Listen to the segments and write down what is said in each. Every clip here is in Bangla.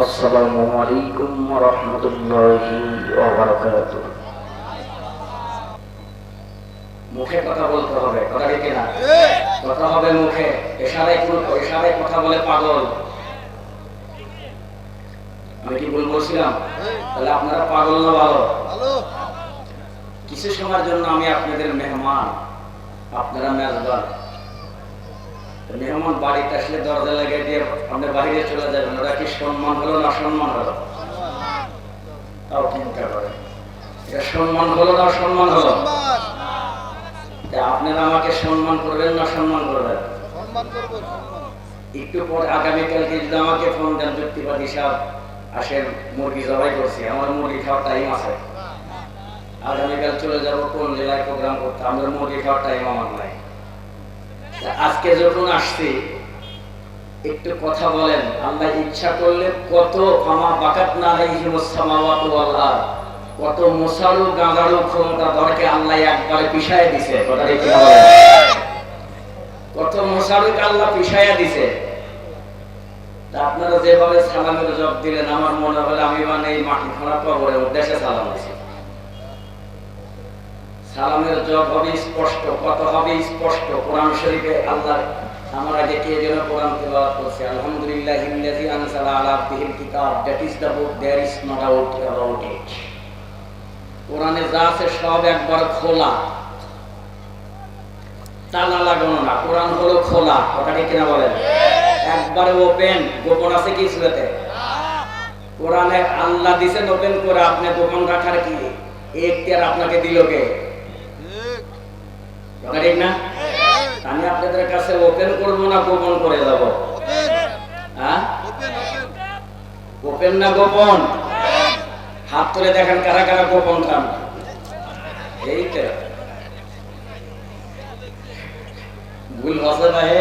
আসসালামু আলাইকুম ওয়া রাহমাতুল্লাহি ওয়া বারাকাতুহু। মুখে কথা বলতে হবে, কথা ঠিক না? কথা হবে মুখে, ইশারায় কথা বলে পাগল। আমি কি ভুল বলছিলাম? তাহলে আপনারা পাগল না ভালো? কিছু সময়ের জন্য আমি আপনাদের মেহমান, আপনারা মেজবান। মেহমান বাড়িতে আসলে দরজা লাগিয়ে দিয়ে আপনি বাইরে চলে যাবেন, ওরা কি সম্মান হলো না সম্মান হলো? তাও চিন্তা করে, এটা সম্মান হলো না সম্মান হলো? আপনারা আমাকে সম্মান করবেন না সম্মান করবেন? একটু পর আগামীকালকে যদি আমাকে ফোন দেন, যুক্তিবাদী সাহেব আসেন, মুরগি জবাই করছি, আমার মুরগি খাওয়ার টাইম আছে, আগামীকাল চলে যাবো কোন জেলায় প্রোগ্রাম করতে, আমাদের মুরগি খাওয়ার টাইম আমার নাই। আজকে যখন আসছি একটু কথা বলেন, আল্লাহ ইচ্ছা করলে কত ফামা বাকাতনা আলাইহিমুস সামাওয়াতু ওয়াল আরদ, কত মুসারু গাঁদারু ক্ষমতা দরকে আল্লাহ একবারে পিছায় দিছে, কথা ঠিক না বলেন? কত মুসারুকে আল্লাহ পিছায়া দিছে। তা আপনারা যেভাবে সালামের জবাব দিলেন, আমার মনে হলো আমি মানে এই মাটি খোঁড়া কবরের উদ্দেশ্যে সালাম দিছি। সালামের জবাব হবে স্পষ্ট, কত হবে স্পষ্ট। কোরআন শরীফে আল্লাহ আমার আগে কে যেন কোরআন তেলাওয়াত করছে, আলহামদুলিল্লাহিল্লাযী আনজালা আলা আবদিহিল কিতাব, that is the book, there is no doubt about it. কোরআনে যা আছে সব একবার খোলা, তালা লাগানো না। কোরআন হলো খোলা, কথা ঠিক কিনা বলেন? একবারে ওপেন, গোপন আছে কি সুরাতে? কোরআনে আল্লাহ দিয়েছেন ওপেন করে, আপনি গোপন রাখার কি এখতিয়ার আপনাকে দিল কে? কথা ঠিক না? আমি আপনাদের কাছে ওপেন করব না গোপন করে যাব? হ্যাঁ, ওপেন না গোপন? হাত তুলে দেখেন কারা কারা গোপন খান। এইটা ভুল ভাষা নয়।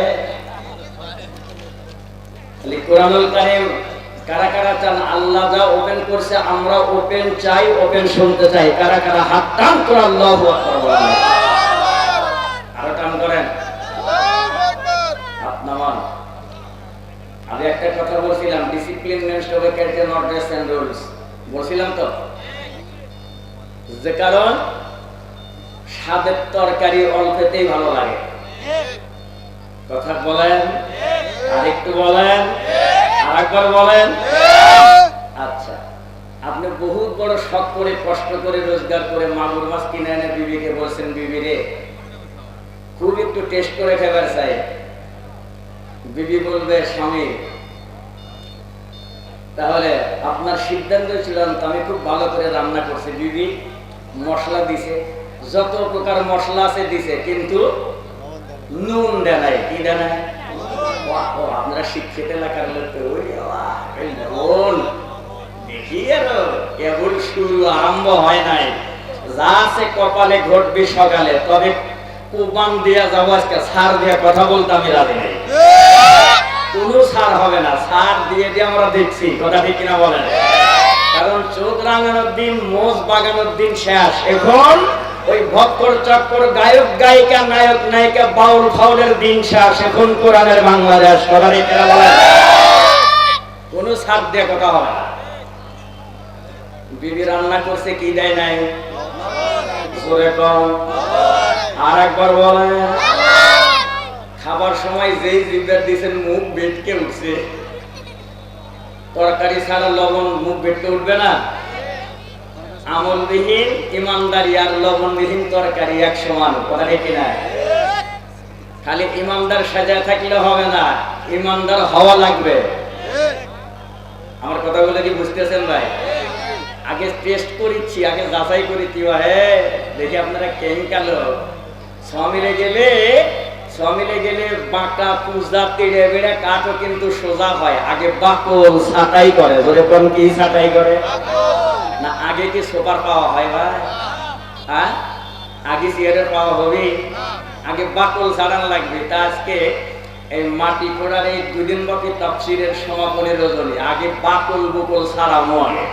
কোরআনুল কারীম কারা কারা চান আল্লাহ যা ওপেন করছে আমরা ওপেন চাই, ওপেন শুনতে চাই? কারা কারা হাত টান করে আল্লাহু আকবার বলেন? আরো টান করেন, হাত নামান। আমি একটা কথা বলছিলাম, discipline means to character not dress and rules, বলছিলাম তো? যে কারণ স্বাদের তরকারি অল্পতেই ভালো লাগে। কথা বলেন, আরেকটু বলেন, আরেকবার বলেন। আচ্ছা, আপনি বহুত বড় শখ করে কষ্ট করে রোজগার করে মাগুর মাছ কিনে এনে বিবিকে বলছেন, বিবি রে খুব একটু টেস্ট করে খাবার চাই। বিবি বলবে স্বামী তাহলে আপনার সিদ্ধান্ত ছিল আমি খুব ভালো করে রান্না করছি, বিবি মশলা দিছে, যত প্রকার মশলা আছে দিছে, কিন্তু নুন দেয় নাই। কি দেয় নাই? আপনারা শিক্ষিত এলাকার লোক, দেখি কেবল শুরু, আরম্ভ হয় নাই। যা আছে কপালে ঘটবে সকালে, তবে কুরবান দিয়া যাবো আজকে, সার দিয়া কথা বলতে আমি রাজি নেই। কোনো সার হবে না, সার দিয়ে দিয়ে আমরা দেখছি, কথা ঠিক কিনা বলেন? কারণ চোখ রাঙানোর দিন, মোজ বাগানোর দিন শেষ। এখন ওই ভক্কর চক্কর গায়ক গায়িকা নায়ক নায়িকা বাউল ফাউলের দিন শেষ। এখন কোরআনের বাংলাদেশ, কথা ঠিক কিনা বলেন? কোনো সার দিয়ে কথা হবে না। বিবি রান্না করছে, কি দেয় নাই? জোরে কম, আর একবার বলেন। খাবার সময় যেই জিব্বার দিয়েছেন মুখ বেটকে উঠছে। তরকারি ছাড়া লবণ মুখ বেটকে উঠবে না? আমলবিহীন ইমানদারি আর লবণবিহীন তরকারি এক সমান, কথা ঠিক না? খালি ইমানদার সাজা থাকলে হবে না, ইমানদার হওয়া লাগবে। আমার কথাগুলো কি বুঝতেছেন ভাই? আগে টেস্ট করেছি, আগে যাচাই করেছি, দেখি আপনারা কেমিক্যাল সমিলে গেলে বাঁকা পূজা তেড়ে বেড়ে কাঠও কিন্তু সোজা হয়। আগে বাকল ছাটাই করে, যেরকম কি ছাটাই করে না? আগে কি সোপার পাওয়া হয় ভাই? হ্যাঁ, আগে চেয়ারের পাওয়া হবে? আগে বাকল ছাড়ানো লাগবে। তা আজকে এই মাটি খোঁড়ার এই দুদিন ব্যাপী তাফসীরের সমাপনী রজনী, আগে বাকল বুকল ছাড়ানো আগে,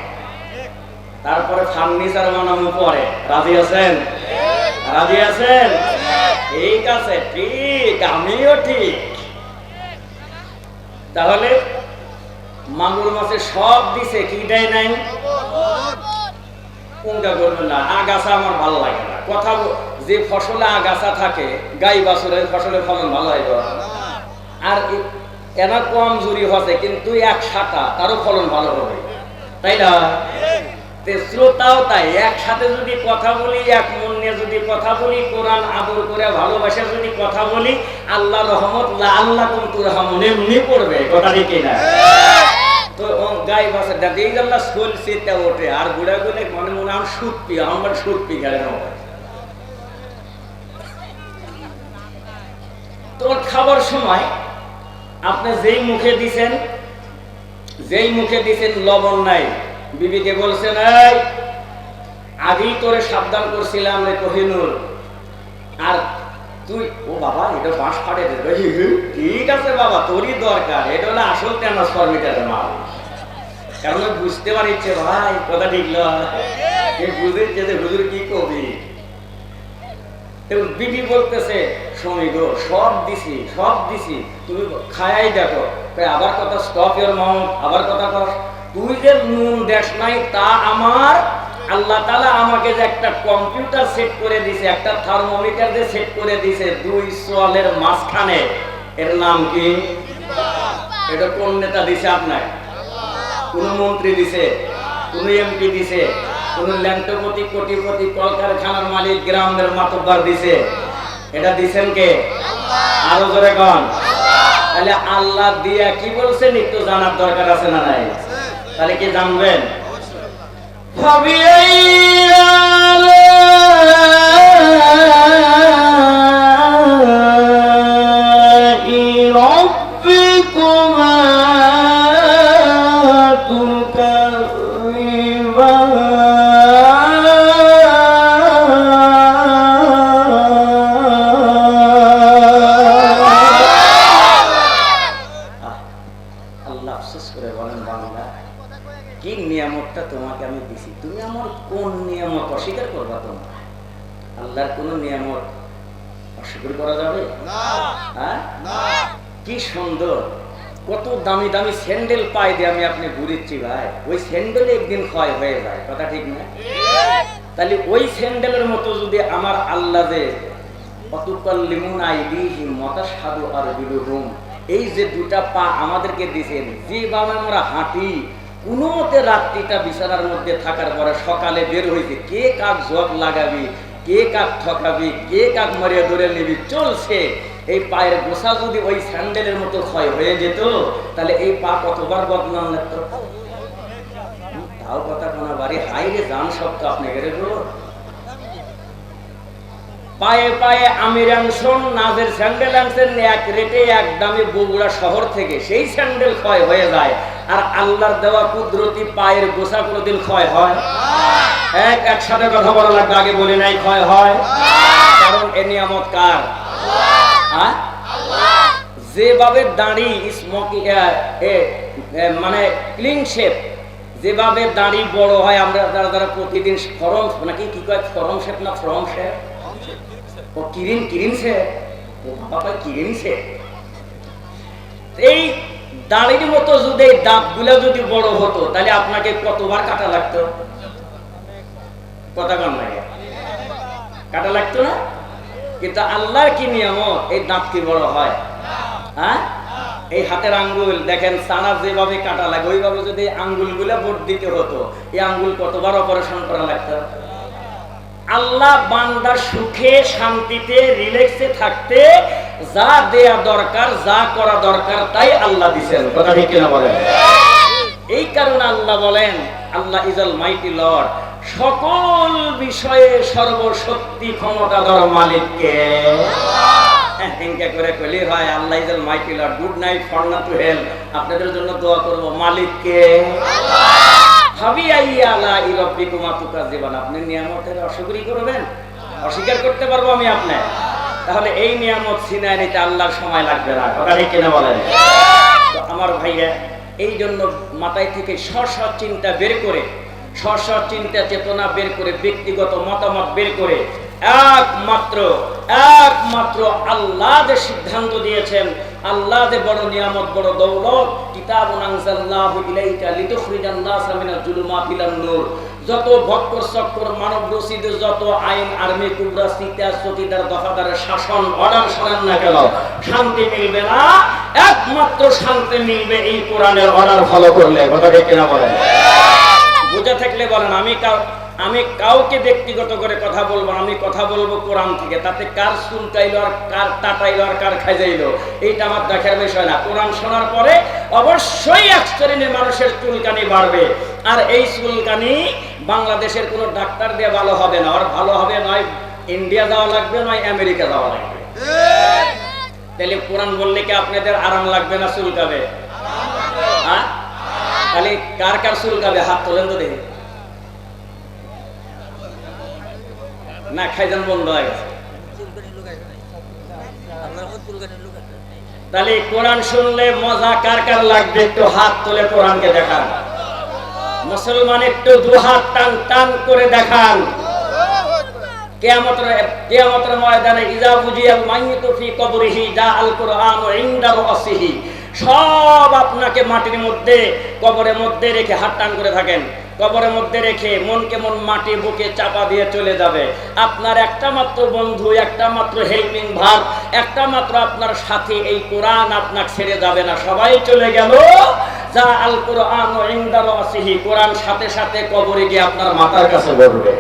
তারপরে ফার্নিচার বানানো পরে। রাজি আছেন? রাজি আছেন? ঠিক আছে, ঠিক, আমিও ঠিক। তাহলে মাগুর মাছে সব দিছে, কি দেয় নাই? কোনটা করবেন না। আগাছা আমার ভালো লাগে না। কথা যে ফসলে আগাছা থাকে, গাই বাছুরের ফসলে ফলন ভালো হয়। আর এনা কম জুরি হচ্ছে, কিন্তু এক শাখা তারও ফলন ভালো হবে, তাই না? শ্রোতাও তাই। একসাথে যদি কথা বলি, এক মন নিয়ে যদি কথা বলি, কোরআন আদর করে ভালোবাসা যদি কথা বলি, আল্লাহ রহমত আল্লাহ কিন্তু রহমত এমনি পড়বে। কথা ঠিক না? তো গাই বাসা দেখে এই আল্লাহ স্কুল শীতটা ওঠে, আর গুড়া গুলে মনে মনে আমার সুটপি, আমার সুটপি খেলে তোর খাবার সময় আপনি যেই মুখে দিছেন লবণ নাই, বিবিকে বলছেন, এই আগেই তোরে সাবধান করছিলাম রে কোহিনুর, আর তুই ও বাবা এটা বাঁশ ফাটে দেবে। ঠিক আছে বাবা, তোরই দরকার, এটা হলো আসল ট্রান্সফরমিটারের মাল। কারণ বুঝতে পারছে ভাই, কথা ঠিক নয়, বুঝেছে যে হুজুর কি কবি। বিবি বলতেছে, স্বামী গো সব দিছি, তুমি খায়াই দেখো। আবার কথা স্টপ ইওর মাউথ, আবার কথা কর। তুই যে নুন দেশ নাই তা আমার আল্লাহ তাআলা আমাকে যে একটা কম্পিউটার সেট করে দিছে, একটা থার্মোমিটার যে সেট করে দিছে দুই সোয়ালের মাঝখানে, এর নাম কি? এটা কোন নেতা দিছে আপনার? কোন মন্ত্রী দিছে? কোন এমপি দিছে? কোন ল্যান্ডপতি, কোটিপতি, কলকারখানার মালিক, গ্রামের মাতব্বর দিছে? এটা দিছেন কে? আরো জোরে কোন? তাহলে আল্লাহ দিয়া কি বলছেন একটু জানার দরকার আছে না নাই? তাহলে কি জানবেন? কি নিয়ামতটা তোমাকে আমি দিছি, তুমি আমার কোন নিয়ামত অস্বীকার করবা? তোমার আল্লাহর কোন নিয়ামত অস্বীকার করা যাবে না? কি সুন্দর, কত দামি দামি স্যান্ডেল পাই দিয়ে আমি আপনি ঘুরেছি ভাই, ওই স্যান্ডেল একদিন ক্ষয় হয়ে যায়, কথা ঠিক না? তাহলে ওই স্যান্ডেলের মতো যদি আমার আল্লাহ যে অতুকাল্লিমুন আইদিহিম ওয়া তাশহাদু আরজুলুহুম, এই যে দুটা পা আমাদেরকে দিয়েছেন, যেভাবে আমরা হাঁটি, কোনো মতে রাত্রিটা বিছানার মধ্যে থাকার পরে সকালে বের হইতে কে কাক জগ লাগাবি, কে কাক ঠকাবি, কে কাক মারিয়া ধরে নিবি, চলছে। এই পায়ের গোসা যদি ওই স্যান্ডেলের মতো ক্ষয় হয়ে যেত, তাহলে এই পা কতবার বদনাম লাগতো। তাও কথা কোনা বাড়ি হাইরে যান সব তো আপনি গেলে বলো। পায়ে পায়ে আমির আনসন নাজের স্যান্ডেল আনছেন এক রেটে এক দামে বগুড়া শহর থেকে, সেই স্যান্ডেল ক্ষয় হয়ে যায়। আর আল্লাহর দেওয়া কুদরতি পায়ের গোসা কোনোদিন ক্ষয় হয়? একসাথে কথা বলা লাগবে, আগে বলি নাই ক্ষয় হয়। কারণ এ নিয়ামত কার? যেভাবে দাড়ি স্মোকিং মানে ক্লিন শেপ, যেভাবে দাড়ি বড় হয়, আমরা যারা প্রতিদিন ফরম নাকি কি কয়, ফরম শেপ না ফ্রম শেপ, ও কিরিন শেপ, ও বাবা কিরিন শেপ। এই দাড়ির মতো যদি দাঁতগুলো যদি বড় হতো, তাহলে আপনাকে কতবার কাটা লাগতো? কথা কম লাগে, কাটা লাগতো না? কিন্তু আল্লাহর কি নিয়ামত, এই দাঁত কি বড় হয়? হ্যাঁ, এই হাতের আঙ্গুল দেখেন, সানা যেভাবে কাটা লাগে, ওইভাবে যদি আঙ্গুলগুলো ভোট দিতে হতো, এই আঙ্গুল কতবার অপারেশন করা লাগতো? আল্লাহ বান্দার সুখে শান্তিতে রিল্যাক্সে থাকতে যা দেয়া দরকার, যা করা দরকার, তাই আল্লাহ দিবেন। কথা ঠিক কিনা বলেন? এই কারণে আল্লাহ বলেন, আল্লাহ ইজ আল মাইটি লর্ড, সকল বিষয়ে সর্বশক্তি ক্ষমতাধর মালিককে। করে কইলি হয় Allah is almighty lord, good night for no to hell, আপনাদের জন্য দোয়া করব, মালিককে আপনি নিয়ামতের অস্বীকার করবেন? অস্বীকার করতে পারবো আমি আপনি? তাহলে এই নিয়ামত ছিনায় নিতে আল্লাহর সময় লাগবে না। কথা ঠিক কিনা বলেন? তো আমার ভাইয়া, এই জন্য মাথায় থেকে স্ব চিন্তা বের করে, স্ব চিন্তা চেতনা বের করে, ব্যক্তিগত মতামত বের করে, একমাত্র আল্লাহ যে সিদ্ধান্ত দিয়েছেন, আল্লাহ যে বড় নিয়ামত, বড় দৌলত, কি কিতাবুন আনজালনাহু ইলাইকা লিতুখরিজান নাসা মিনাল জুলুমাতি ইলান নূর। যত ভক্কর চক্কর মানব রচিত যত আইন আর্মি কুবরা সিতার চকিদার দফাদারের শাসন অর্ডার শোনেন না কেন, শান্তি মিলবে না। একমাত্র শান্তি মিলবে এই কোরআনের অর্ডার ফলো করলে। কথা ঠিক কিনা বলেন? বুঝে থাকলে বলেন। আমি কাউকে ব্যক্তিগত করে কথা বলবো, আমি কথা বলবো কোরআন থেকে। তাতে কার চুলকাইলো আর কার টাটাইলো আর কার খাইজাইলো এইটা আমার দেখার বিষয় না। কোরআন শোনার পরে অবশ্যই এক শ্রেণীর মানুষের চুলকানি বাড়বে, আর এই চুলকানি বাংলাদেশের কোনো ডাক্তার দিয়ে ভালো হবে না। আর ভালো হবে নয় ইন্ডিয়া যাওয়া লাগবে, নয় আমেরিকা যাওয়া লাগবে। তাহলে কোরআন বললে কি আপনাদের আরাম লাগবে না চুলকাবে? হ্যাঁ, তাহলে কার কার চুলকাবে হাত তোলেন তো দেখি। না, খাইজান বন্ধ হয়ে গেছে। তাহলে কোরআন শুনলে মজা কার কার লাগবে একটু হাত তুলে কোরআনকে দেখান। মুসলমান একটু দু হাত টান টান করে দেখান। কিয়ামতের ময়দানে ইজা বুজিয়াল মাইয়িতু ফি কবরিহি জা আল কুরআনু ইনদা রাসিহি, সব আপনাকে মাটির মধ্যে কবরের মধ্যে রেখে হাত টান করে থাকেন, কবরের মধ্যে রেখে মনকে মন মাটি বুকে চাপা দিয়ে চলে যাবে। আপনার একটা মাত্র বন্ধু, একটা মাত্র হেল্পিং ভাব, একটা মাত্র আপনার সাথী এই কোরআন আপনাকে ছেড়ে যাবে না। সবাই চলে গেল। যা আল কুরআনু ইনদা রাসিহি, কোরআন সাথে সাথে কবরে গিয়ে আপনার মাথার কাছে বসবে।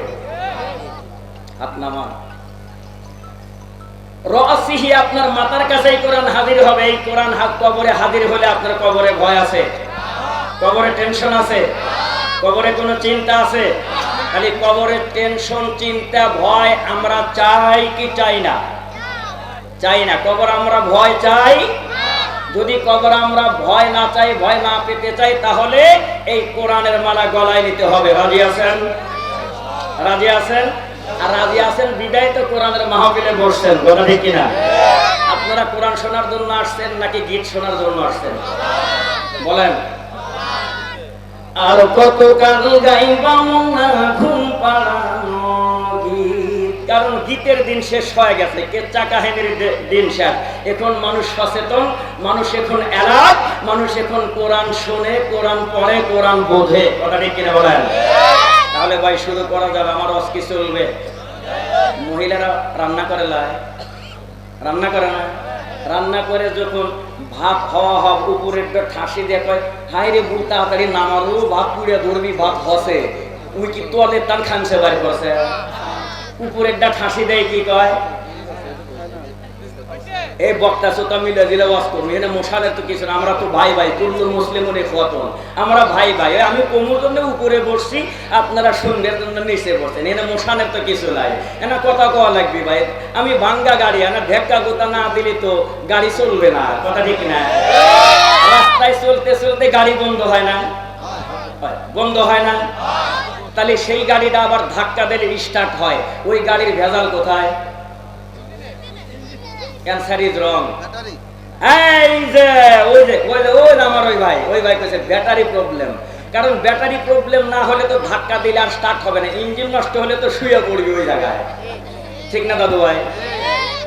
আপনার রাসিহি, আপনার মাথার কাছেই কোরআন হাজির হবে। এই কোরআন কবরে হাজির হলে আপনার কবরে ভয় আছে? কবরে টেনশন আছে? কবরে কোনো চিন্তা আছে? খালি কবরের টেনশন, চিন্তা, ভয় আমরা চাই কি চাই না? চাই না। কবর আমরা ভয় চাই। যদি কবর আমরা ভয় না চাই, ভয় না পেতে চাই, তাহলে এই কোরআনের মালা গলায় নিতে হবে। রাজি আছেন? রাজি আছেন? আর রাজি আছেন বিদায় তো কোরআনের মাহফিলে বসছেন। কথা ঠিক কিনা? আপনারা কোরআন শোনার জন্য আসছেন নাকি গীত শোনার জন্য আসছেন? বলেন। আর কত কাল গাইবা মনা ঘুম পাড়ানো গীত। কারণ গীতের দিন শেষ হয়ে গেছে, কেচ্চা কাহিনীর দিন শেষ। এখন মানুষ সচেতন, মানুষ এখন এলাক, মানুষ এখন কোরআন শোনে, কোরআন পড়ে, কোরআন বোঝে। কথা ঠিক কিনা বলেন? তাহলে ভাই শুরু করা যাবে। আমার অস্কি চলবে। মহিলারা রান্না করে লাই, রান্না করে না? রান্না করে যখন ভাত হওয়া হব উপরের ঠাসি দিয়ে কয়, হাই রে বুড় তাড়াতাড়ি নামারু, ভাত পুড়ে ধরবি, ভাত হসে। উই কি তোয়ালের টান খানছে বাড়ি করছে। উপরের ঠাসি দেয় কি কয়, এই বক্তা শ্রোতা মিলে দিলে ওয়াজ করবো। এখানে মশালের তো কিছু না, আমরা তো ভাই ভাই, কুল্লুল মুসলিমুনে খতন, আমরা ভাই ভাই। আমি কোমর জন্য উপরে বসছি, আপনারা শুনবেন জন্য নিচে বসছেন। এখানে মশানের তো কিছু নাই। এনা কথা কওয়া লাগবে ভাই। আমি ভাঙ্গা গাড়ি, এনা ঢেক্কা গোতা না দিলে তো গাড়ি চলবে না। কথা ঠিক না? রাস্তায় চলতে চলতে গাড়ি বন্ধ হয় না? বন্ধ হয় না? তাহলে সেই গাড়িটা আবার ধাক্কা দিলে স্টার্ট হয়। ওই গাড়ির ভেজাল কোথায়? Cancer is wrong. এই যে ওই যে ওই আমার ওই ভাই কইছে ব্যাটারি প্রবলেম। কারণ ব্যাটারি প্রবলেম না হলে তো ধাক্কা দিলে আর স্টার্ট হবে না। ইঞ্জিন নষ্ট হলে তো শুয়ে পড়বি ওই জায়গায়। ঠিক না দাদু ভাই?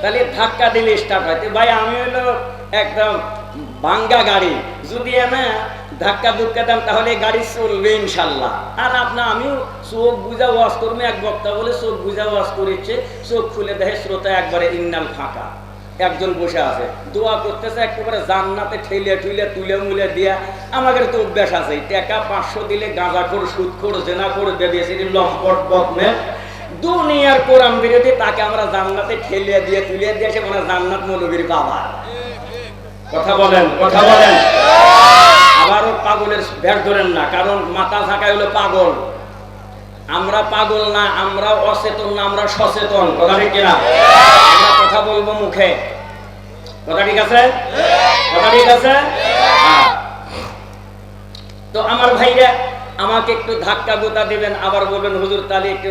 তাহলে ধাক্কা দিলে স্টার্ট হয়। ভাই আমি হলো একদম ভাঙ্গা গাড়ি, যদি না ধাক্কা ধুক্কা দেন তাহলে গাড়ি চলবে ইনশাল্লাহ। আর আমিও চোখ বুঝা ওয়াজ করবো। এক বক্তা বলে চোখ বুঝা ওয়াজ করেছে, চোখ খুলে দেখে শ্রোতা একবারে ইন্নাল ফাঁকা, একজন বসে আছে দোয়া করতেছে, একেবারে জান্নাতে ঠেলে ঠুলে তুলে মুলে দিয়া। আমাদের তো অভ্যাস আছে, টাকা 500 দিলে গাঁজাখোর, সুদখোর, জেনাখোর, বেবিসির, লম্পট, বদমেশ, দুনিয়ার কোরআন বিরোধী, তাকে আমরা জান্নাতে ঠেলে দিয়ে তুলে দিয়ে সে মানে জান্নাত মৌলবীর বাবা। কথা বলেন, কথা বলেন। আবারও পাগলের ব্যাগ ধরেন না, কারণ মাথা থাকা হলো পাগল। আমরা পাগল না, আমরা অচেতন না, আমরা সচেতন। কথা ঠিক কিনা? আমরা কথা বলবো মুখে। কথা ঠিক আছে? কথা ঠিক আছে? তো আমার ভাইরা আমাকে একটু ধাক্কা গোতা দিবেন, আবার বলবেন হুজুর তাহলে একটু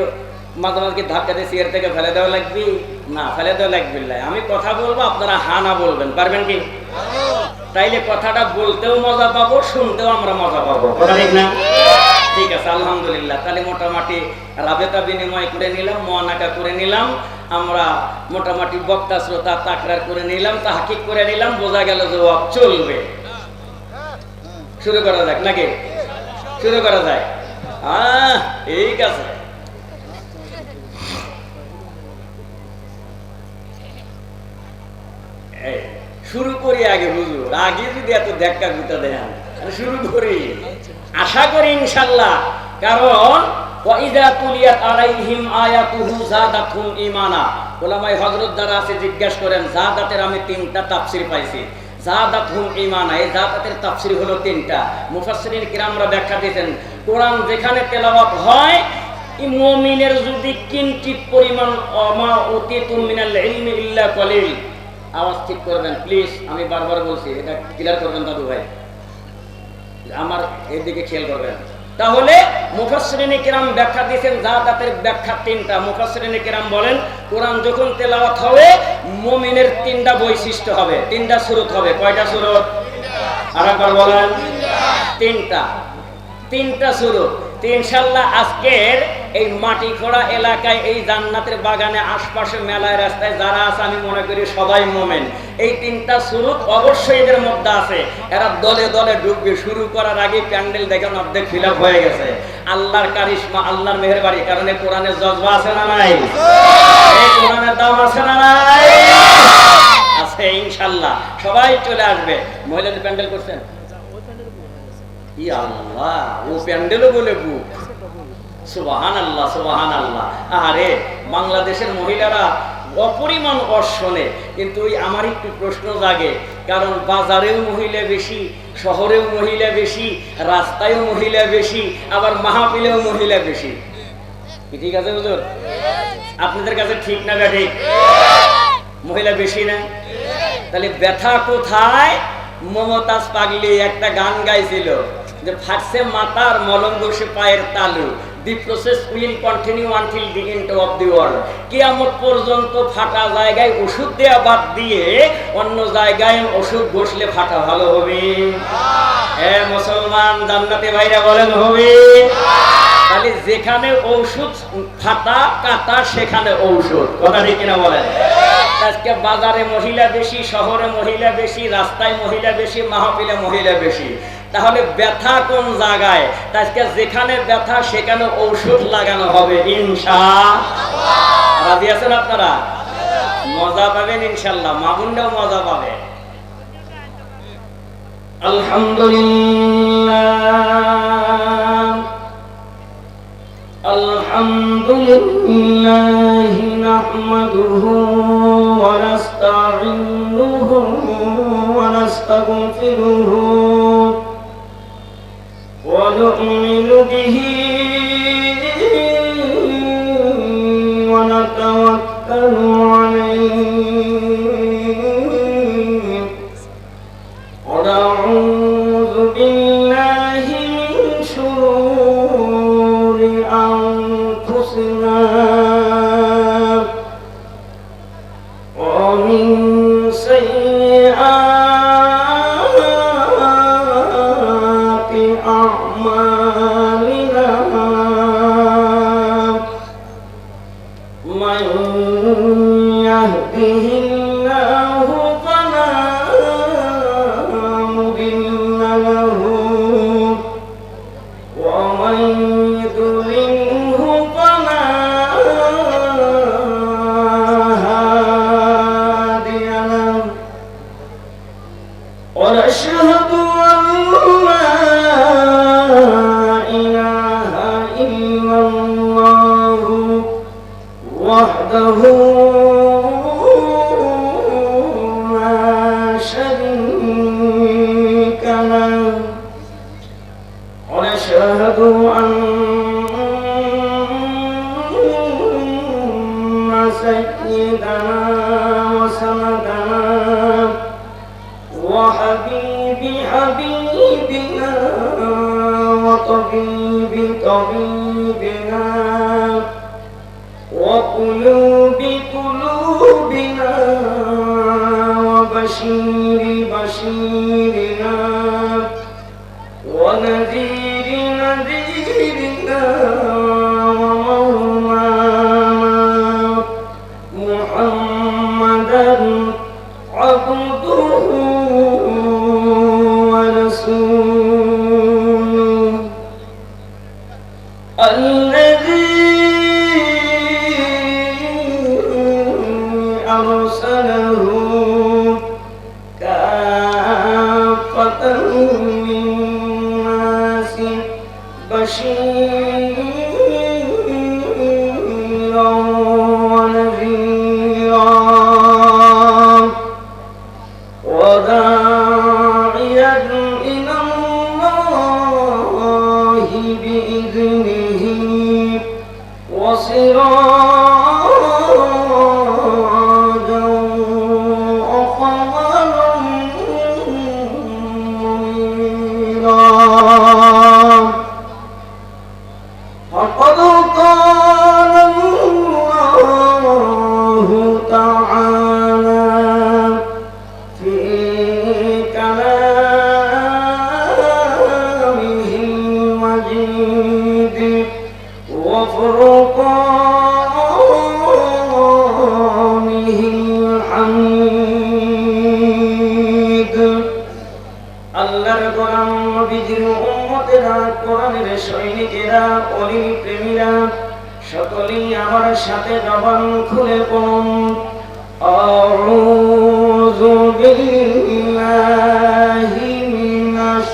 মাঝে মাঝে ধাক্কা দিয়ে চেয়ার থেকে ফেলে দেওয়া লাগবে না? ফেলে দেওয়া লাগবে না। আমি কথা বলবো, আপনারা হা না বলবেন। পারবেন কি? তাইলে কথাটা বলতেও মজা পাবো, শুনতেও আমরা মজা পাবো। কথা ঠিক না? ঠিক আছে, আলহামদুলিল্লাহ। তাহলে মোটামুটি রাবেতা বিনিময় করে নিলাম, মুআনাকা করে নিলাম, আমরা মোটামুটি বক্তা শ্রোতা তাকরার করে নিলাম, তাহকিক করে নিলাম। বোঝা গেল যে ওয়াজ চলবে। শুরু করা যাক নাকি? শুরু করা যায়। ঠিক আছে। শুরু করি আগে হুজুর, আগে যদি এত দেখা গুতা দেন, শুরু করি। আশা করি ইনশাআল্লাহ, কারণ ওয়াইদা তুলিয়াত আলাইহিম আয়াতুহু যাদাতহুম ঈমানা। উলামায়ে হযরত যারা আছে জিজ্ঞাসা করেন, যাদাতের আমি তিনটা তাফসীর পাইছি। যাদাতহুম ঈমানা, এই যাদাতের তাফসীর হলো তিনটা। মুফাসসিরিন কিরামরা ব্যাখ্যা দিয়েছেন, কোরআন যেখানে তেলাওয়াত হয়, মুমিনের যদি কিঞ্চিত পরিমাণ আমা উতিতুম মিনাল ইলমি ইল্লা কলিল, আওয়াজ ঠিক করবেন প্লিজ, আমি বারবার বলছি, এটা ক্লিয়ার করবেন দাদু ভাই, আমার এইদিকে খেয়াল করবেন। তাহলে মুফাসসিরিনে কিরাম ব্যাখ্যা দিয়েছেন, যাদাতের ব্যাখ্যা তিনটা। মুফাসসিরিনে কিরাম বলেন, কোরআন যখন তেলাওয়াত হবে, মুমিনের তিনটা বৈশিষ্ট্য হবে, তিনটা সুরত হবে। কয়টা সুরত? আরেকবার বলেন। তিনটা সুরত। ইনশাআল্লাহ আজকের এই মাটি খোঁড়া এলাকায়, এই জান্নাতের বাগানে, আশপাশে, মেলায়, রাস্তায় যারা আছে, আমি মনে করি সবাই মুমিন। এই তিনটা সুরত অবশ্যই এদের মধ্যে আছে। এরা দলে দলে ঢুকবে। শুরু করার আগে প্যান্ডেল দেখেন অর্ধেক ফিল আপ হয়ে গেছে। আল্লাহর কারিশমা, আল্লাহর মেহেরবানি, কারণ এই কোরআনের জজবা আছে না নাই? এই কোরআনের দাম আছে না নাই? আছে ইনশাআল্লাহ। সবাই চলে আসবে। মহিলাদের প্যান্ডেল করছেন? ই আল্লাহ, ও প্যান্ডেলও বলে বুক। সুবহানাল্লাহ, সুবহানাল্লাহ। আরে বাংলাদেশের মহিলারা অপরিমাণ অর্শনে, কিন্তু আমার একটু প্রশ্ন জাগে, কারণ বাজারেও মহিলা বেশি, শহরেও মহিলা বেশি, রাস্তায়ও মহিলা বেশি, আবার মাহফিলেও মহিলা বেশি। ঠিক আছে হুজুর? আপনাদের কাছে ঠিক না ঠিক? মহিলা বেশি না? তাহলে ব্যথা কোথায়? মমতাজ পাগলি একটা গান গাইছিল যে, ফাটছে মাথার মলম বসে পায়ের তালু, the process will continue until the end of the world. কিয়ামত পর্যন্ত ফাটা জায়গায় ওষুধ দেয়া বাদ দিয়ে অন্য জায়গায় ওষুধ বসলে ফাটা ভালো হবে। হ্যাঁ মুসলমান জান্নাতে ভাইরা বলেন হবে। তাহলে যেখানে ঔষধ ফাটা কাটা, সেখানে ঔষধ। কথা ঠিক কিনা বলেন? আজকে বাজারে মহিলা বেশি, শহরে মহিলা বেশি, রাস্তায় মহিলা বেশি, মাহফিলে মহিলা বেশি। তাহলে ব্যথা কোন জায়গায়? আজকে যেখানে ব্যথা সেখানে ঔষধ লাগানো হবে ইনশাআল্লাহ। রাজি আছেন আপনারা? মজা পাবেন ইনশাআল্লাহ, মামুনটাও মজা পাবে। আলহামদুলিল্লাহ, আলহামদুলিল্লাহ নাহমাদুহু ওয়া নাস্তাঈনুহু ওয়া নাস্তাগফিরুহু ওয়া নু'মিনু বিহি ওয়া নাতাওয়াক্কালু আলাইহি ওয়া নাউযু বিল্লাহি মিন শুরুরি আনফুসিনা ওয়া মিন সাইয়্যাতি আ'মালিনা মান ইয়াহদিহিল্লাহু ফালা মুদিল্লা লাহু ওয়া মান ইউদ্লিলহু ফালা হাদিয়া লাহু ওয়া নাশহাদু আন লা ইলাহা ইল্লাল্লাহু ওয়াহদাহু লা শারীকা লাহু ওয়া নাশহাদু আন্না সাইয়্যিদানা ওয়া সানাদানা ওয়া হাবিবি হাবিবিনা ওয়া তাবিবি তাবিবিনা ওয়া কুলুবি কুলুবিনা ওয়া বাশীরি বাশীরিনা ওয়া নাযীরি নাযীরিনা ওয়া মাওলানা মুহাম্মাদান আবদুহু ওয়া রাসূলুহু الذي أرسله كافة للناس بشيرا ونذيرا وداعيا إلى الله بإذنه وسراجا وقمرا منيرا فقد قال الله تعالى في كلامه المجيد وفرقانه الحميد আল্লাহর কোরআন নবীজির উম্মতেরা কোরআনের সৈনিকেরা অলি প্রেমীরা সকলেই আমার সাথে জবান খুলে পড়ুন আউযু বিল্লাহি মিনাশ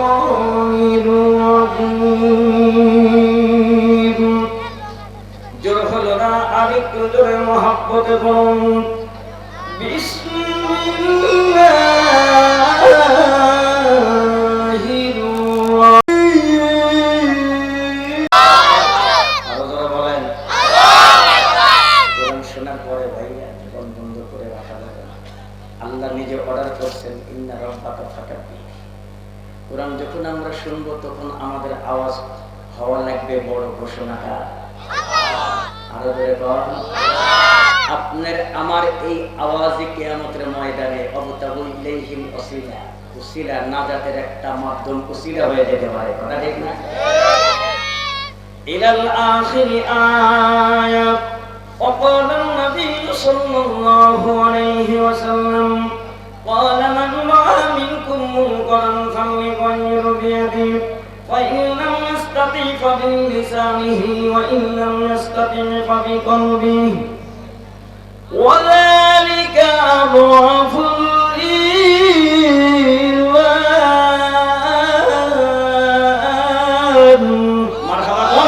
শাইতানির রাজীম জোর হলো না আরেকটু জোরে মহব্বতে পড়ুন বিসমিল্লাহির আরো জোরে বলেন কোরআন শোনার পরে ভাইয়া জীবন বন্ধ করে রাখা যাবে না। আল্লাহ নিজে অর্ডার করছেন ইন্না রাব্বাকা ফাকাব্বির। কোরআন যখন আমরা শুনবো তখন আমাদের আওয়াজ হওয়া লাগবে বড় ঘোষণাকার আরো জোরে বলেন আপনার আমার এই আওয়াজে কিয়ামতের ময়দানে অবতাবু ইলাইহিল ওসিলা ওসিলা নাজাতের একটা মাধ্যম ওসিলা হয়ে যেতে পারে কথা ঠিক না ইলাল আখির আয়া وقال النبي صلى الله عليه وسلم قال من رأى منكم منكرا فليغير بيده فإن لم يستطع فبلسانه وإن لم يستطع فبقلبه وذلك أضعف الإيمان مرحبا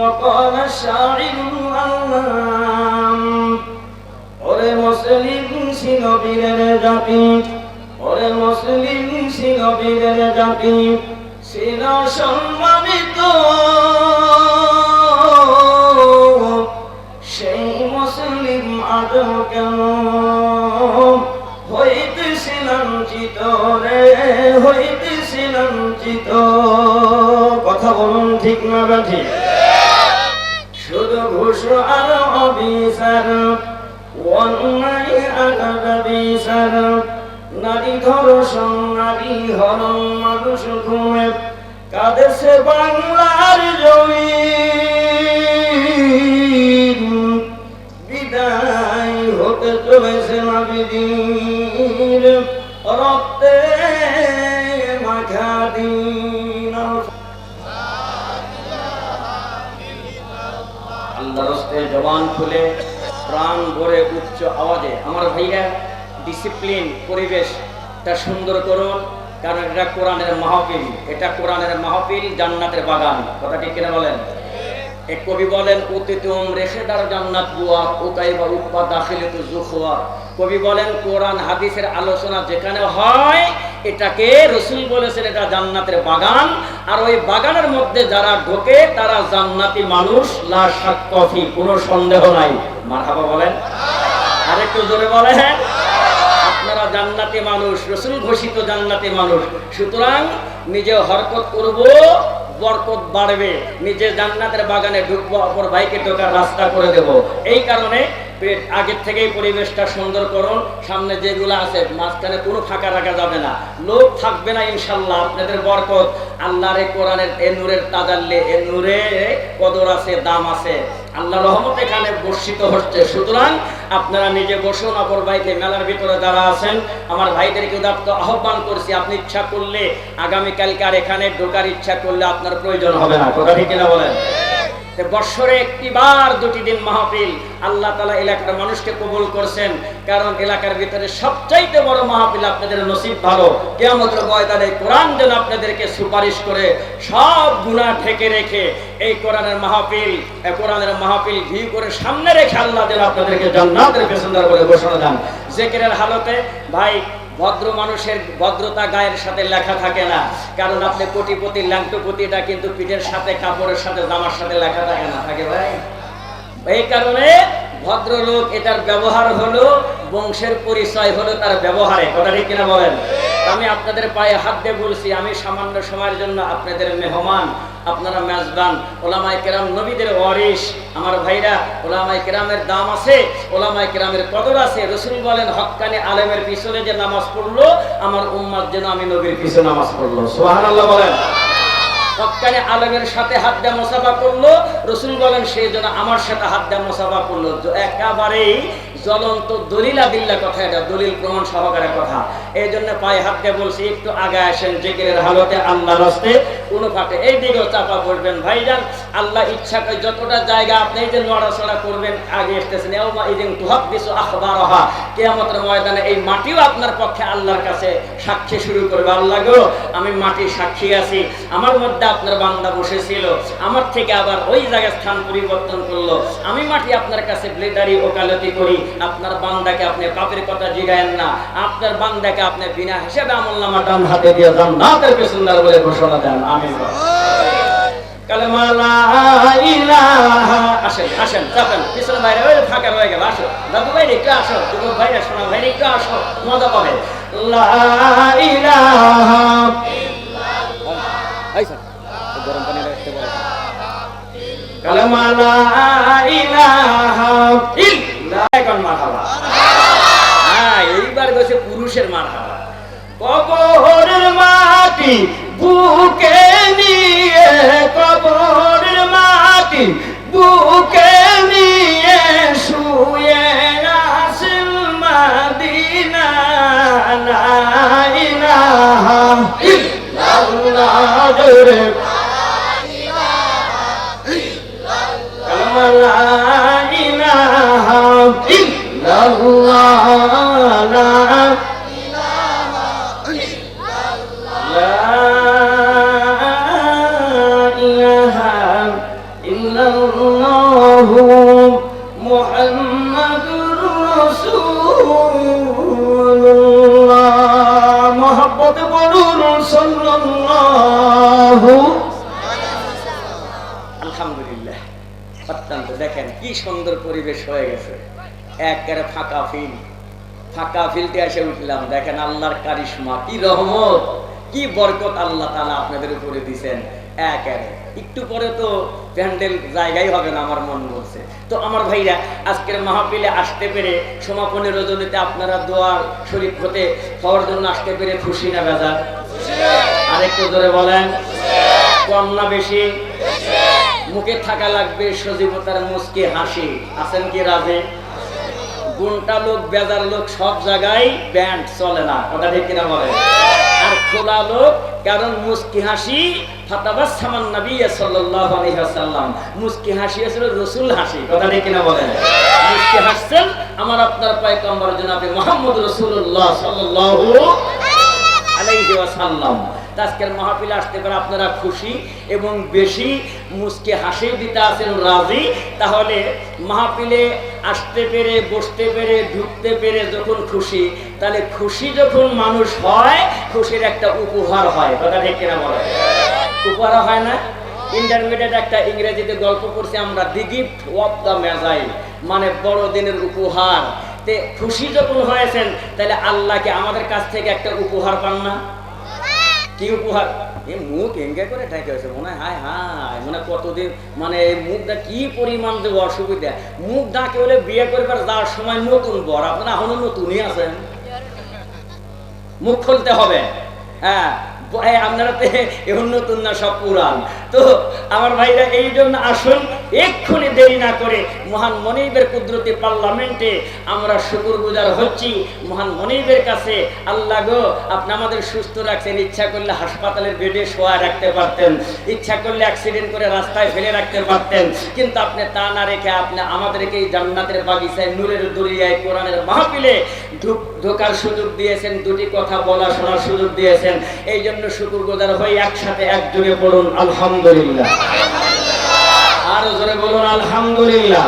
وقال الشاعر ওরে মুসলিম ছিল বীরের জাতি ওরে মুসলিম ছিল বীরের জাতি ছিল সম্মানিত সেই মুসলিম আদৌ কেন হইতেছিলাম চিত রে হইতেছিলাম চিত কথা বলুন ঠিক না বাঠি শুধু ঘুষ আর অবিচার অন্যায় আঘাত বিচার নারী ধর্ষণ নারী হরণ মানুষ ঘুমে কাঁদেছে বাংলার জমিন বিদায় হতে চলেছে নবীজির রক্তে মাখা দিন আল্লাহর রাস্তে জবান খুলে প্রাণ ভরে উচ্চ আওয়াজে আমার ভাইরা ডিসিপ্লিন পরিবেশটা সুন্দর করুন কারণ এটা কোরআনের মাহফিল এটা কোরআনের মাহফিল জান্নাতের বাগান কথা ঠিক কিনা বলেন এক কবি বলেন উতিতুম রেখেদার জান্নাত বুয়া উতাইবা উপা দাখিলাতু যুখওয়া কবি বলেন কোরআন হাদিসের আলোচনা যেখানে হয় এটাকে রাসূল বলেছেন এটা জান্নাতের বাগান আর ওই বাগানের মধ্যে যারা ঢোকে তারা জান্নাতি মানুষ লা শাক্কা ফি কোনো সন্দেহ নাই মারহাবা বলেন আরেকটু জোরে বলেন আপনারা জান্নাতি মানুষ রাসূল ঘোষিত জান্নাতি মানুষ সুতরাং নিজে হরকত করব বরকত বাড়বে নিজে জান্নাতের বাগানে ঢুকবো অপর ভাইকে ঢোকার রাস্তা করে দেব এই কারণে আগের থেকেই পরিবেশটা সুন্দর করুন সামনে যেগুলো আছে মাঝখানে কোনো ফাঁকা রাখা যাবে না লোক থাকবে না ইনশাআল্লাহ আপনাদের বরকত আল্লাহর কোরআনের এ নূরের তাজাল্লি এ নূরে কদর আছে দাম আছে আল্লাহ রহমত এখানে বর্ষিত হচ্ছে। সুতরাং আপনারা নিজে বসুন, অপর ভাইকে মেলার ভিতরে যারা আছেন আমার ভাইদেরকে উদাত্ত আহ্বান করছি, আপনি ইচ্ছা করলে আগামীকালকে আর এখানে ঢোকার ইচ্ছা করলে আপনার প্রয়োজন হবে না। কথা ঠিক কিনা বলেন? বৎসরে একটিবার 2টি দিন মাহফিল আল্লাহ তাআলা এলাকার মানুষকে কবুল করছেন, কারণ এলাকার ভিতরে সবচাইতে বড় মাহফিল আপনাদের নসিব ভালো। কিয়ামতের ময়দানে কোরআন যেন আপনাদেরকে সুপারিশ করে সব গুনাহ ঢেকে রেখে এই কোরআনের মাহফিল ভিউ করে সামনে রেখে আল্লাহ যেন আপনাদেরকে জান্নাতের পেছনদার করে ঘোষণা দেন। জিকিরের হালতে ভাই, ভদ্র মানুষের ভদ্রতা গায়ের সাথে লেখা থাকে না, কারণ আপনি কোটিপতি ল্যাংটোপতি এটা কিন্তু পিঠের সাথে কাপড়ের সাথে জামার সাথে লেখা থাকে না, থাকে ভাই। এই কারণে ভদ্রলোক এটার ব্যবহার হলো, বংশের পরিচয় হলো তার ব্যবহারে। কথা ঠিক কিনা বলেন? আমি আপনাদের পায়ে হাত দিয়ে বলছি, আমি সামান্য সময়ের জন্য আপনাদের মেহমান, আপনারা মেজবান। ওলামায়ে কেরাম নবীদের ওয়ারিস। আমার ভাইরা, ওলামায়ে কেরামের দাম আছে, ওলামায়ে কেরামের কদর আছে। রাসূল বলেন, হক্কানি আলেমের পিছনে যে নামাজ পড়লো আমার উম্মত যেন আমি নবীর পিছনে নামাজ পড়লো। সুবহানাল্লাহ বলেন। হক্কানি আলেমের সাথে হাত দিয়ে মুসাফা করলো, রাসূল বলেন সে যেন আমার সাথে হাত দিয়ে মুসাফা করলো। একেবারেই জ্বলন্ত দলিল আদিল্লা কথা, এটা দলিল প্রমাণ সহকারে কথা। এই জন্য পায়ে হাত দিয়ে বলছি, একটু আগে আসেন জিকিরের হালতে আল্লাহর রাস্তে কোনো ফাটে এই দিকেও চাপা পড়বেন। ভাইজান, আল্লাহ ইচ্ছা করে যতটা জায়গা আপনি এই যে নড়াচড়া করবেন, আগে আসতেছেন কিয়ামতের ময়দানে এই মাটিও আপনার পক্ষে আল্লাহর কাছে সাক্ষী শুরু করবে। আল্লাহ গো, আমি মাটি সাক্ষী আছি, আমার মধ্যে আপনার বান্দা বসেছিল, আমার থেকে আবার ওই জায়গায় স্থান পরিবর্তন করলো। আমি মাটি আপনার কাছে ব্লেডারি ওকালতি করি, আপনার বান্দাকে আপনি পাপের কথা জিগায়েন না, আপনার বান্দাকে আপনি বিনা হিসেবে আমলনামা ডান হাতে দিয়ে জান্নাতের পেছনদার বলে ঘোষণা দেন। আমিন। কালেমা লা ইলাহা। আসেন আসেন, চাপেন পিছনে বাইরে, ওই ফাঁকা রয়ে গেল। আসো দাদু ভাই একটু আসো, যুবক ভাইরা শোনা ভাই একটু আসো, মজা পাবে। লা ইলাহা গরম পানি রাখতে পারে। কালেমা লা ইলাহা ইল্লাল্লাহ। এখন মারহাবা। হ্যাঁ, এইবার গেছে পুরুষের মারহাবা। কবরের মাটি বুকে নিয়ে, কবরের মাটি বুকে নিয়ে শুয়ে আছেন মদিনা। লা ইলাহা ইল্লাল্লাহ রে, কালেমা লা ইলাহা ইল্লাল্লাহ, লা মুহাম্মাদুর রাসূলুল্লাহ। মুহাব্বত বলুন সাল্লাল্লাহু। আলহামদুলিল্লাহ। অত্যন্ত দেখেন কি সুন্দর পরিবেশ হয়ে গেছে, একেবারে ফাঁকা ফিল্ডে এসে উঠলাম। দেখেন আল্লাহর কারিশমা, কি রহমত, কি বরকত আল্লাহ তাআলা আপনাদের উপরে দিবেন। একেবারে একটু পরে তো প্যান্ডেল জায়গায় হবে না আমার মন বলছে। তো আমার ভাইরা, আজকের মাহফিলে আসতে পেরে সমাপনী রজনীতে আপনারা দোয়ার শরীক হওয়ার জন্য আসতে পেরে খুশি না বেজার? আরেকটু জোরে বলেন। কম না বেশি? মুখে থাকা লাগবে সজীবতার মুচকি হাসি। আছেন কি রাজে? গুণটা লোক বেজার লোক সব জায়গায় ব্যান্ড চলে না, কথা ঠিক কিনা বলে? আর খোলা লোক, কারণ মুচকি হাসি ফাতাবাসসামান নবী সাল্লাল্লাহু আলাইহি ওয়াসাল্লাম, মুচকি হাসি ছিল রাসূল হাসি, কথা ঠিক কিনা বলেন? মুচকি হাসছেন আমার আপনার পয়গম্বর জনাবে মুহাম্মদ রাসূলুল্লাহ সাল্লাল্লাহু আলাইহি ওয়াসাল্লাম। আজকের মাহফিলে আসতে পারে আপনারা খুশি এবং বেশি মুচকি হাসি দিতে আছেন রাজি। তাহলে মাহফিলে আসতে পেরে, বসতে পেরে, ঢুকতে পেরে যখন খুশি, তাহলে খুশি যখন মানুষ হয়, খুশির একটা উপহার হয়, কথা ঠিক কিনা বলে? উপহার হয় না? ইন্টারমিডিয়েট একটা ইংরেজিতে গল্প করছি আমরা, দি গিফট অফ দ্য মেজাইল, মানে বড়দিনের উপহার। তে খুশি যখন হয়েছেন, তাহলে আল্লাহকে আমাদের কাছ থেকে একটা উপহার পান না? কি উপহার? এই মুখ এঙ্গে করে ঠেকে হয়েছে, মনে হয় হায় হায়, মানে কতদিন, মানে এই মুখটা কি পরিমাণ যে অসুবিধা। মুখ ডাকে বলে বিয়ে করবার যাওয়ার সময় নতুন বর, আপনারা এখনো নতুনই আছেন, মুখ খুলতে হবে। হ্যাঁ, আপনারা তো এখন নতুন না, সব পুরান। তো আমার ভাইরা এই জন্য আসুন এক্ষুনি দেরি না করে মহান মনিবের কুদরতি পার্লামেন্টে আমরা শুকরগুজার হচ্ছি মহান মনিবের কাছে। আল্লাহ গো, আপনি আমাদের সুস্থ রাখছেন, ইচ্ছা করলে হাসপাতালের বেডে শোয়া রাখতে পারতেন, ইচ্ছা করলে অ্যাক্সিডেন্ট করে রাস্তায় ফেলে রাখতে পারতেন, কিন্তু আপনি তা না রেখে আপনি আমাদেরকে এই জান্নাতের বাগিচায় নূরের দরিয়ায় কোরআনের মাহফিলে ঢোকার সুযোগ দিয়েছেন, দুটি কথা বলা শোনার সুযোগ দিয়েছেন। এই জন্য শুকরগুজার হয়ে একসাথে একযোগে বলুন আলহামদুলিল্লাহ। আরো জোরে বলুন আলহামদুলিল্লাহ।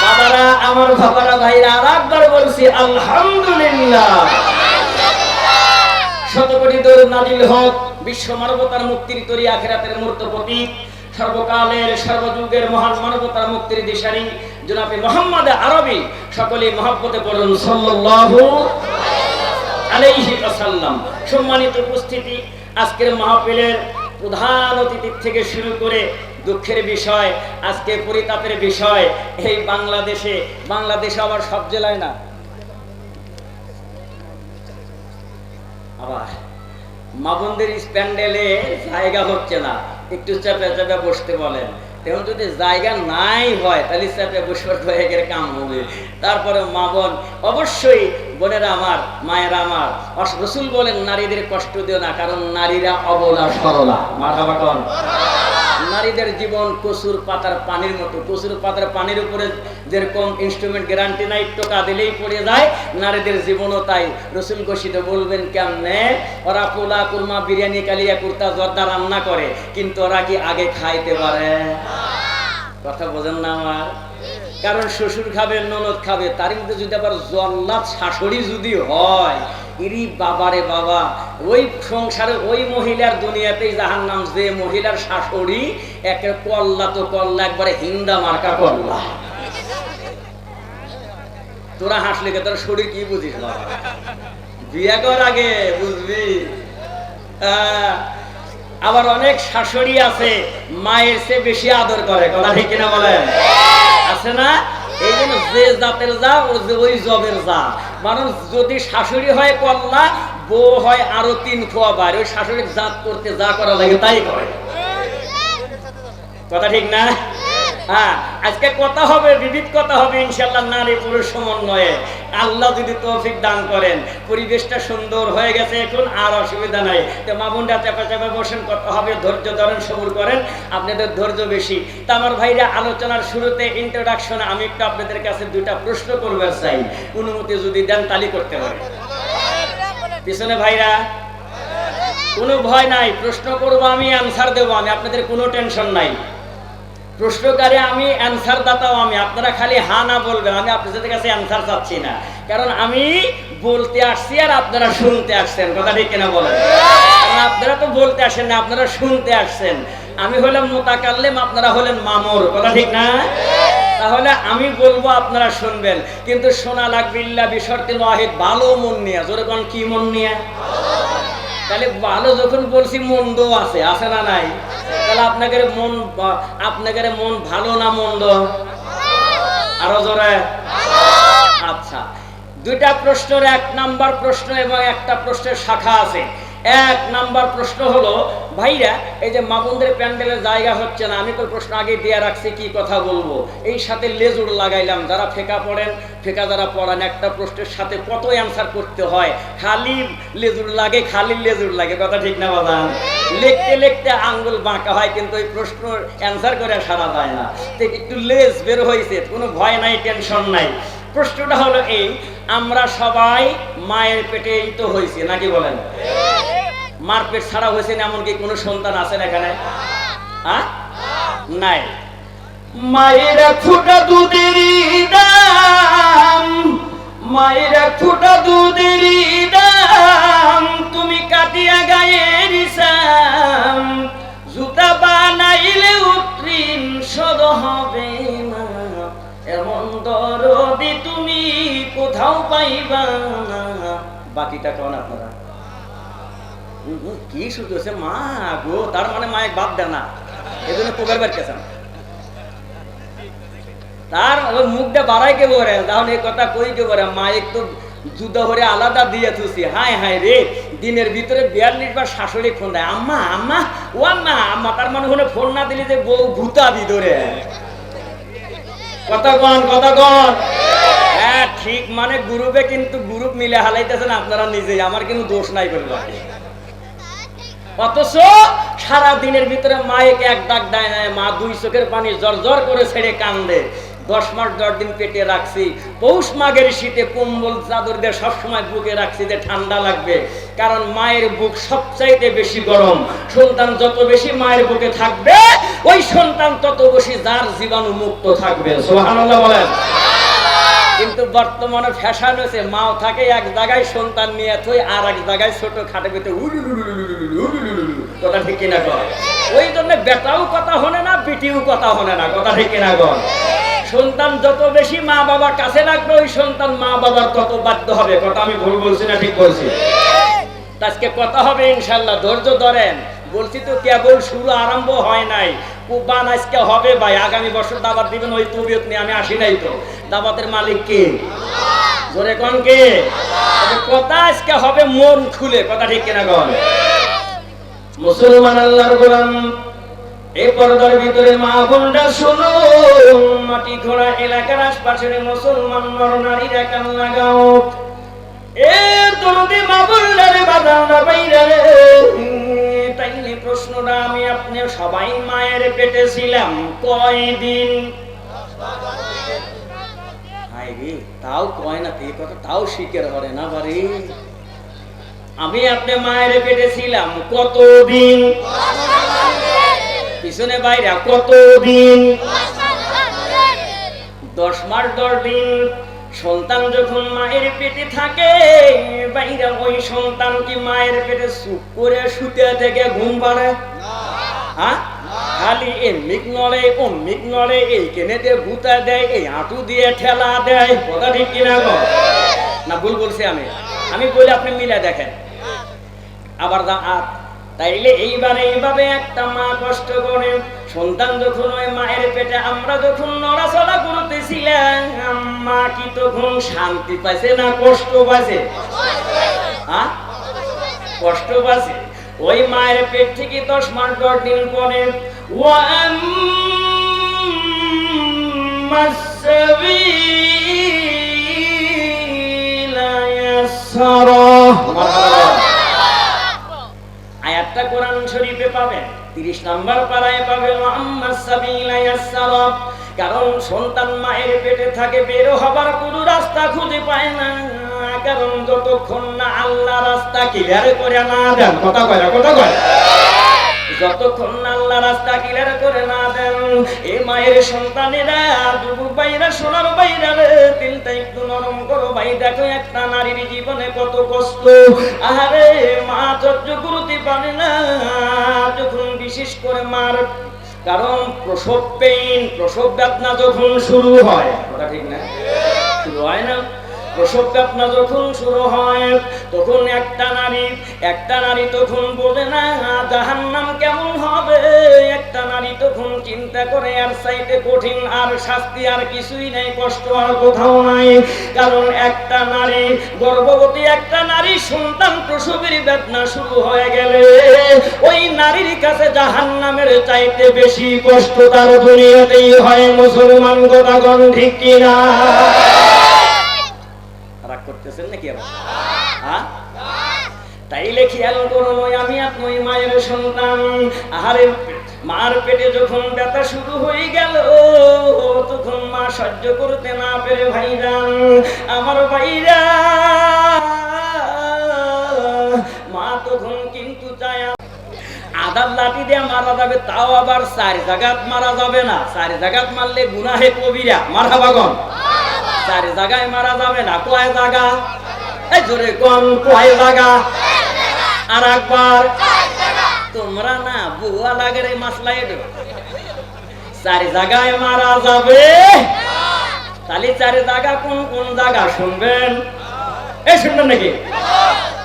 বাবারা, আমার বাবারা, ভাইরা, আর একবার বলছি আলহামদুলিল্লাহ। শতকোটি দরুদ নাজিল হোক বিশ্ব মানবতার মুক্তির তরী, আখিরাতের মূর্ত প্রতীক, সর্বকালের সর্বযুগের মহান মানবতার মুক্তির দিশারি জনাবে মুহাম্মদ আরবি। সকলে মহব্বতে পড়ুন সাল্লাল্লাহু আলাইহি ওয়াসাল্লাম। সম্মানিত উপস্থিতি, আজকের মাহফিলের প্রধান অতিথি থেকে শুরু করে দুঃখের বিষয়, আজকে পরিতাপের বিষয়, এই বাংলাদেশে আবার সব জেলায় না, আবার মা বোনদের প্যান্ডেলে জায়গা হচ্ছে না, একটু চাপে চাপে বসতে বলেন। তেমন যদি জায়গা নাই হয় তাহলে চাপে বসবার কয়েকের কাম হবে। তারপরে মা বোন, অবশ্যই বোনেরা আমার, মায়েরা আমার, রাসূল বলেন নারীদের কষ্ট দিও না, কারণ নারীরা অবলা সরলা। মারহাবা কোন? নারীদের জীবন কচুর পাতার পানির মতো। কচুর পাতার পানির উপরে যেরকম ইনস্ট্রুমেন্ট গ্যারান্টি নাই, টোকা দিলেই পড়ে যায়, নারীদের জীবনও তাই। রাসূল ঘোষিত বলবেন কেমনে? ওরা পোলা কুরমা বিরিয়ানি কালিয়া কুর্তা জর্দা রান্না করে, কিন্তু ওরা কি আগে খাইতে পারে? কথা বোঝেন না আমার? কারণ শ্বশুর খাবে, ননদ খাবে, তার মধ্যে যদি আবার জল্লাদ শাশুড়ি যদি হয়, ইরি বাবারে বাবা, ওই সংসারে ওই মহিলার দুনিয়াতেই জাহান্নাম। যে মহিলার শাশুড়ি একে কল্লা তো কল্লা, একবারে হিন্দা মার্কা কল্লা। তোরা হাসলে কে? তোর শরীর কি বুঝিস বাবা? বিয়ে কর আগে বুঝবি। আবার অনেক শাশুড়ি আছে মায়ের চেয়ে বেশি আদর করে, কথা ঠিক কিনা বলেন? আছে না? এই জন্য যে জাতের যা ওই জবের যা। মানুষ যদি শাশুড়ি হয় কল্লা, বউ হয় আরো 3 খোয়া বার, ওই শাশুড়ির জাত করতে যা করা লাগে তাই করে। কথা ঠিক না? হ্যাঁ, আজকে কথা হবে, বিবিধ কথা হবে ইনশাআল্লাহ, নারী পুরুষ সমন্বয়ে। আল্লাহ যদি তৌফিক দান করেন, পরিবেশটা সুন্দর হয়ে গেছে এখন, আর অসুবিধা নাই। তো মা বোনরা চাপা চাপা বসেন, কথা হবে, ধৈর্য ধরেন, সবুর করেন, আপনাদের ধৈর্য বেশি। তা আমার ভাইরা, আলোচনার শুরুতে ইন্ট্রোডাকশনে আমি একটু আপনাদের কাছে 2টা প্রশ্ন করতে চাই, অনুমতি যদি দেন তালি করতে পারে। পিছনে ভাইরা কোনো ভয় নাই, প্রশ্ন করবো আমি, অ্যানসার দেবো আমি, আপনাদের কোনো টেনশন নাই। প্রশ্নকারী আমি, অ্যানসার দাতাও আমি, আপনারা খালি হা না বলবেন। আমি আপনাদের কাছে অ্যানসার চাচ্ছি না, কারণ আমি বলতে আসছি আর আপনারা শুনতে আসছেন। কথা ঠিক কিনা বলেন? আপনারা তো বলতে আসেন না, আপনারা শুনতে আসছেন। আমি হলাম মুতাকাল্লিম, আপনারা হলেন মামুর। কথা ঠিক না? তাহলে আমি বলবো, আপনারা শুনবেন, কিন্তু শোনা লাগবে ইল্লা বিশর্তিন ওয়াহিদ, ভালো মন নিয়ে। জোরে কোন? কি মন নিয়ে? তাহলে ভালো যখন বলছি, মন্দ আছে, আছে না নাই? তাহলে আপনাদের মন ভালো না মন্দ? আরো জোরে। আচ্ছা, 2টা প্রশ্নের 1 নাম্বার প্রশ্ন এবং 1টা প্রশ্নের শাখা আছে। 1 নাম্বার প্রশ্ন হলো, ভাইরা এই যে মা বোনদের প্যান্ডেলের জায়গা হচ্ছে না, আমি তো প্রশ্ন আগে দিয়ে রাখছি কি কথা বলবো, এই সাথে লেজুর লাগাইলাম। যারা ফেকা পড়েন, ফেকা যারা পড়ান, একটা প্রশ্নের সাথে কত অ্যান্সার করতে হয়, খালি লেজুর লাগে, খালি লেজুর লাগে। কথা ঠিক না বাবা? লিখতে লিখতে আঙ্গুল বাঁকা হয়, কিন্তু ওই প্রশ্ন অ্যান্সার করে সারা যায় না। তো একটু লেজ বের হয়েছে, কোনো ভয় নাই, টেনশন নাই। প্রশ্নটা হলো এই, আমরা সবাই মায়ের পেটেই তো হয়েছি, নাকি বলেন? মার পেট ছাড়া হয়েছে না এমনকি কোনো সন্তান আছেন এখানে? নাই। মায়ের ফুটা দুধেরই দাম, মায়ের ফুটা দুধেরই দাম, তুমি কাটিয়া গায়ের সাম, জুতা বানাইলে উত্তীর্ণ সদ হবে না, এমন দরদি তুমি কোথাও পাইবা না। বাকিটা কেমন আপনারা? কি শুধু হচ্ছে মা গো, তার মানে মায়ের বাপ দেয় না, এই জন্য পোকার বেরকেছেন। তার মুখটা বাড়াই কে বলে, তাহলে এই কথা কই কে বলে, মায়ের তো জুদা হরে আলাদা দিয়ে তুছি। হায় হায় রে, দিনের ভিতরে 42 বার শাশুড়ি ফোন দেয়, আম্মা আম্মা ও আম্মা আম্মা। তার মানে হলে ফোন না দিলে যে বউ ভূতা ভিতরে। কথা কন কথা কন। হ্যাঁ ঠিক, মানে গ্রুপে কিন্তু গ্রুপ মিলে হালাইতেছেন আপনারা নিজেই, আমার কিন্তু দোষ নাই করবো। অথচ সারা দিনের ভিতরে মায়েকে এক ডাক দেয় না, মা 2 চোখের পানি জর জর করে ছেড়ে কান্দে। 10 মাস 10 দিন পেটে রাখছি, পৌষ মাঘের শীতে কম্বল চাদর দিয়ে সবসময় বুকে রাখছি যে ঠান্ডা লাগবে, কারণ মায়ের বুক সবচাইতে বেশি গরম। সন্তান যত বেশি মায়ের বুকে থাকবে, ওই সন্তান তত বেশি যার জীবাণু মুক্ত থাকবে। সুবহানাল্লাহ বলেন। কিন্তু বর্তমানে ফ্যাশন হয়েছে, মাও থাকে এক জায়গায়, সন্তান নিয়ে থই আর এক জায়গায় ছোট খাটে পেতে কথা ঠিক কিনা কর। ওই জন্য বেটাও কথা হনে না, বিটিও কথা হনে না, কথা ঠিক কিনা কর। সন্তান যত বেশি মা বাবার কাছে রাখবে, ওই সন্তান মা বাবার তত বাধ্য হবে। কথা আমি ভুল বলছি না ঠিক বলছি? আজকে কথা হবে ইনশাল্লাহ, ধৈর্য ধরেন। বলছি তো কেবল শুরু, আরম্ভ হয় নাই। কুরবান আজকে হবে ভাই, আগামী বছর দাওয়াত দিবেন, ওই তবিয়ত নিয়ে আমি আসি নাই তো। দাওয়াতের মালিক কে? জোরে কোন কে? কথা আজকে হবে মন খুলে, কথা ঠিক কিনা কোন? মুসলমান আল্লাহর গোলাম, এই পর্দার ভিতরে মা বোনরা শোনো, মাটি ঘোড়া এলাকার আশপাশের মুসলমান নর নারীরা কান লাগাও। এ দরদি মা বোনরা বাজানরা বাইরে, তাইলে প্রশ্নটা আমি আপনি সবাই মায়ের পেটে ছিলাম কয়দিন? তাও কয় না, এই কথা তাও স্বীকার করে না বাড়ি। আমি আপনি মায়ের পেটে ছিলাম কতদিন? পিছনে বাইরে কতদিন? 10 মাস 10 দিন। সন্তান যখন মায়ের পেটে থাকে বাইরে, ওই সন্তান কি মায়ের পেটে চুপ করে শুতে থেকে ঘুম পাড়ে? হ্যাঁ, খালি এমনিক নড়ে অমনিক নড়ে, এই কেনেতে ভুতা দেয়, এই হাঁটু দিয়ে ঠেলা দেয়। কথা ঠিক কিনা গো? না ভুল বলছি আমি? আমি বলি আপনি মিলে দেখেন। আবার তাইলে এইভাবে একটা মা কষ্ট করে। সন্তান যখন ওই মায়ের পেটে, আমরা যখন নড়াচড়া করতেছিলাম, মা কি তখন শান্তি পাইছে না কষ্ট পাইছে? হ্যাঁ, কষ্ট পাইছে। ওই মায়ের পেট থেকে 10 মাস 10 দিন পরে আয়াতটা কোরআন শরীফে পাবেন, 30 নম্বর পারায় পাবেন। কারণ সন্তান মায়ের পেটে থাকে, বের হবার কোনো রাস্তা খুঁজে পায় না, কারণ যতক্ষণ না আল্লাহ রাস্তা ক্লিয়ার করে না দেন। কথা কয় না? কথা কয়? যতক্ষণ না আল্লাহ রাস্তা ক্লিয়ার করে না দেন, এই মায়ের সন্তানেরা, যুবক ভাইরা, সোনার ভাইরা, দিলটা একটু নরম করো ভাই। দেখো একটা নারীর জীবনে কত কষ্ট। আরে মা সহ্য করতে পারে না যখন, বিশেষ করে মার, কারণ প্রসব পেইন, প্রসব বেদনা যখন শুরু হয়, কথা ঠিক না? শুরু হয় না? প্রসব বেদনা যখন শুরু হয়, তখন একটা নারী তখন বোঝে না জাহান্নাম কেমন হবে। একটা নারী তখন চিন্তা করে আর চাইতে কঠিন আর শাস্তি আর কিছুই নাই, কষ্ট আর কোথাও নাই। কারণ একটা নারী, গর্ভবতী একটা নারী সন্তান প্রসবের বেদনা শুরু হয়ে গেলে, ওই নারীর কাছে জাহান্নামের চাইতে বেশি কষ্ট তার দুনিয়াতেই হয়। মুসলমান গোদাগণ ঠিক কিনা? করতেছেন নাকি আবার? হ্যাঁ, তাইলে খেয়াল করুন, আমি আপনি মায়ের সন্তান। আহারে মার পেটে যখন ব্যথা শুরু হয়ে গেল, তখন মা সহ্য করতে না পেরে ভাইরান, আমার ভাইরা, মা তখন কিন্তু চায় আদার লাঠি দিয়ে মারা যাবে, তাও আবার 4 জায়গাত মারা যাবে না। 4 জায়গাত মারলে গুনাহে কবিরা। মারা বাগন 4 জায়গায় মারা যাবে না। কয় জায়গা? এই জোরে কোন, কয় জায়গা? আর একবার তোমরা না বুয়া লাগে রে মাসলাই দেব। 4 জায়গায় মারা যাবে। তাহলে 4 জায়গা কোন কোন জায়গা শুনবেন? এই শুনবেন নাকি?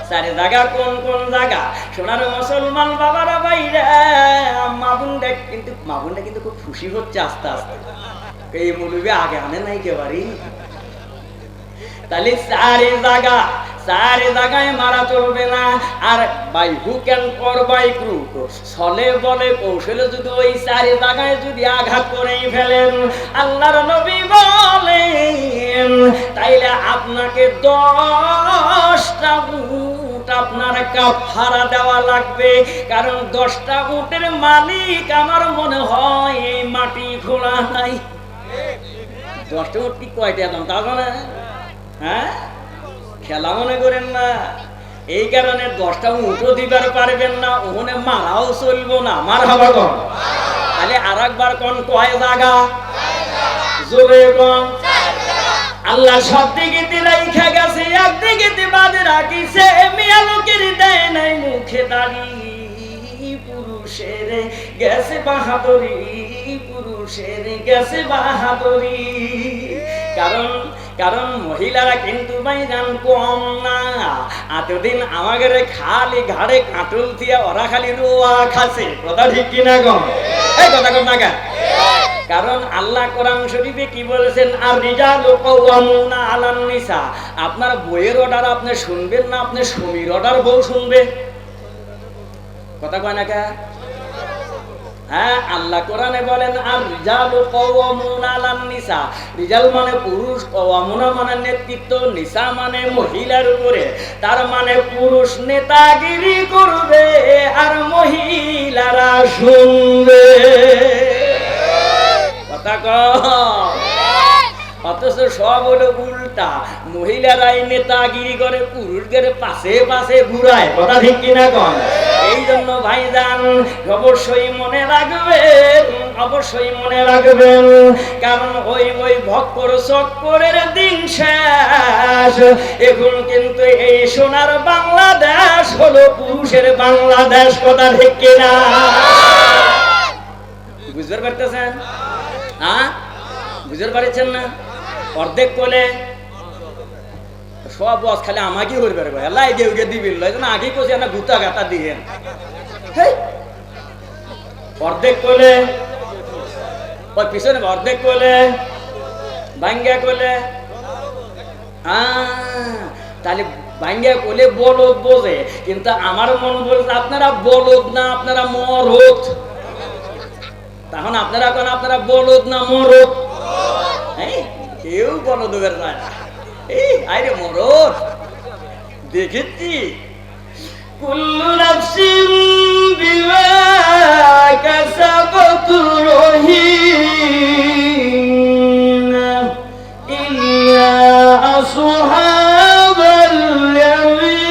4 জায়গা কোন কোন জায়গা? সোনার মুসলমান বাবারা ভাইরা, মাবুনটা কিন্তু খুব খুশি হচ্ছে আস্তে আস্তে। এই মুলুবে আগে আনে নাই কেবারি। তাহলে চারি জায়গায় মারা চলবে না। আর বাই হু ক্যান কর বাই ক্রুক, ছলে বলে কৌশলে যদি ওই চারি জায়গায় যদি আঘাত করেই ফেলেন, আল্লাহর নবী বলেন তাইলে আপনাকে 10টা উট আপনার কাফারা দেওয়া লাগবে। কারণ 10টা উটের মালিক আমার মনে হয় এই মাটি খোলা নাই। 10টা উট কি কয়টা দাম তা জানে? হ্যাঁ, খেলা মনে করেন না। এই কারণে 10টা উটও দিবার পারবেন না, ওখানে মারাও চলবো না। মার হবা কন, তাহলে আর একবার কন কয় জায়গা? জোরে কন। আল্লাহ সব দিকে রাইখা গেছে, একদিকে বাদে রাখিছে। মিয়া লোকের দেয় নাই মুখে দাড়ি, পুরুষের গেছে বাহাদুরি, পুরুষের গেছে বাহাদুরি। কারণ মহিলারা কিন্তু ভাইজান কম না। এতদিন আমাদের খালি ঘাড়ে কাটল দিয়া ওরা খালি রোয়া খাচ্ছে। কথা ঠিক কিনা গম? এই কথা কম না কেন? কারণ আল্লাহ কোরআন শরীফে কি বলেছেন? আর রিজালু কাওয়ামুনা আলান নিসা। আপনার বইয়ের অর্ডার আপনি শুনবেন না, আপনি স্বামীর অর্ডার বউ শুনবে। কথা কয় না কে? হ্যাঁ, আল্লাহ কোরআনে বলেন আর রিজালু কাওয়ামুনা আলান নিসা। রিজাল মানে পুরুষ, কাওয়ামুনা মানে নেতৃত্ব, নিসা মানে মহিলার উপরে। তার মানে পুরুষ নেতাগিরি করবে আর মহিলারা শুনবে। কথা কয়? অথচ সব হলো উল্টা। মহিলারাই নেতাগিরি করে, পুরুষদের পাশে পাশে ঘুরায়। কথা ঠিক কিনা কন? এই জন্য ভাইজান অবশ্যই মনে রাখবেন, অবশ্যই মনে রাখবেন। কারণ ওই ভক্কর চক্করের দিন শেষ। এখন কিন্তু এই সোনার বাংলাদেশ হলো পুরুষের বাংলাদেশ। কথা ঠিক কিনা? বুঝতে পারতেছেন? হ্যাঁ, বুঝতে পারছেন না? অর্ধেক কোলে সব বস খালি আমাকে করবে রে ভাই। আল্লাহ গেউ গে দিবিল না, আগে কোসে না গুতা গাতা দিয়েন। অর্ধেক কোলে, ওই পিছনে অর্ধেক কোলে, ভাঙ্গা কোলে। তাহলে ভাঙ্গা কোলে বলদ বোঝে, কিন্তু আমার মন বলছে আপনারা বলদ না, আপনারা মরদ। তখন আপনারা কোন আপনারা বলদ না মরদ? কেউ বলদ হয়ে যায় না। এই আরে মরদ দেখেছি। কুল্লু নাফসিন বিমা কাসাবাত রহিনা ইল্লা আসহাবাল ইয়ামিন।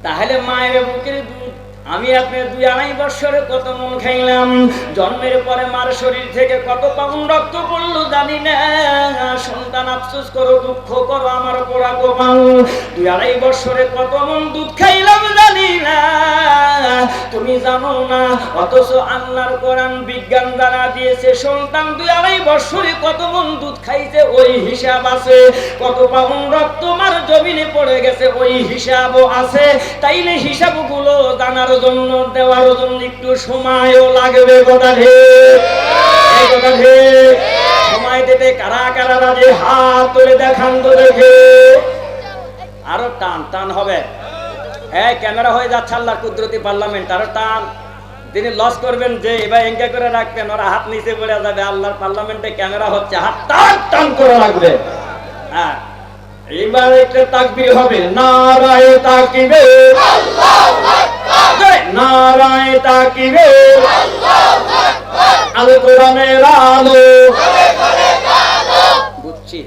তাহলে মায়ের বুকের দুধ আমি আপনার 2-2.5 বছরে কত মন খাইলাম। জন্মের পরে মার শরীর থেকে কত পাউন্ড রক্ত পড়লো জানি না। সন্তান আফসোস করো, দুঃখ করো, আমার পোড়া কপাল। 2-2.5 বছরে কত মন দুধ খাইলাম জানি না, তুমি জানো না। অথচ আল্লাহর কোরআন বিজ্ঞান জানা দিয়েছে সন্তান 2-2.5 বছরে কত মন দুধ খাইছে ওই হিসাব আছে। কত পাউন্ড রক্ত মার জমিনে পড়ে গেছে ওই হিসাবও আছে। তাইলে হিসাবগুলো জানার জন্য, দেওয়ার জন্য একটু সময়ও লাগবে। কথা ঠিক? এই কথা ঠিক? সময় দিতে কারা কারা রাজি হাত তুলে দেখান তো দেখে। আরো টান টান হবে। হ্যাঁ, ক্যামেরা হয়ে যাচ্ছে আল্লাহর কুদরতি পার্লামেন্ট। আরো টান। তিনি লস করবেন যে এবার এঙ্কা করে রাখবেন, ওরা হাত নিচে পড়ে যাবে। আল্লাহর পার্লামেন্টে ক্যামেরা হচ্ছে, হাত টান টান করে রাখবে। হ্যাঁ, এবার একটা তাকবীর হবে। নারায়ে তাকবীর, আল্লাহু আকবার। নারায়ে তাকবীর, আল্লাহু আকবার। আল কোরআনের আলো, বুঝছি।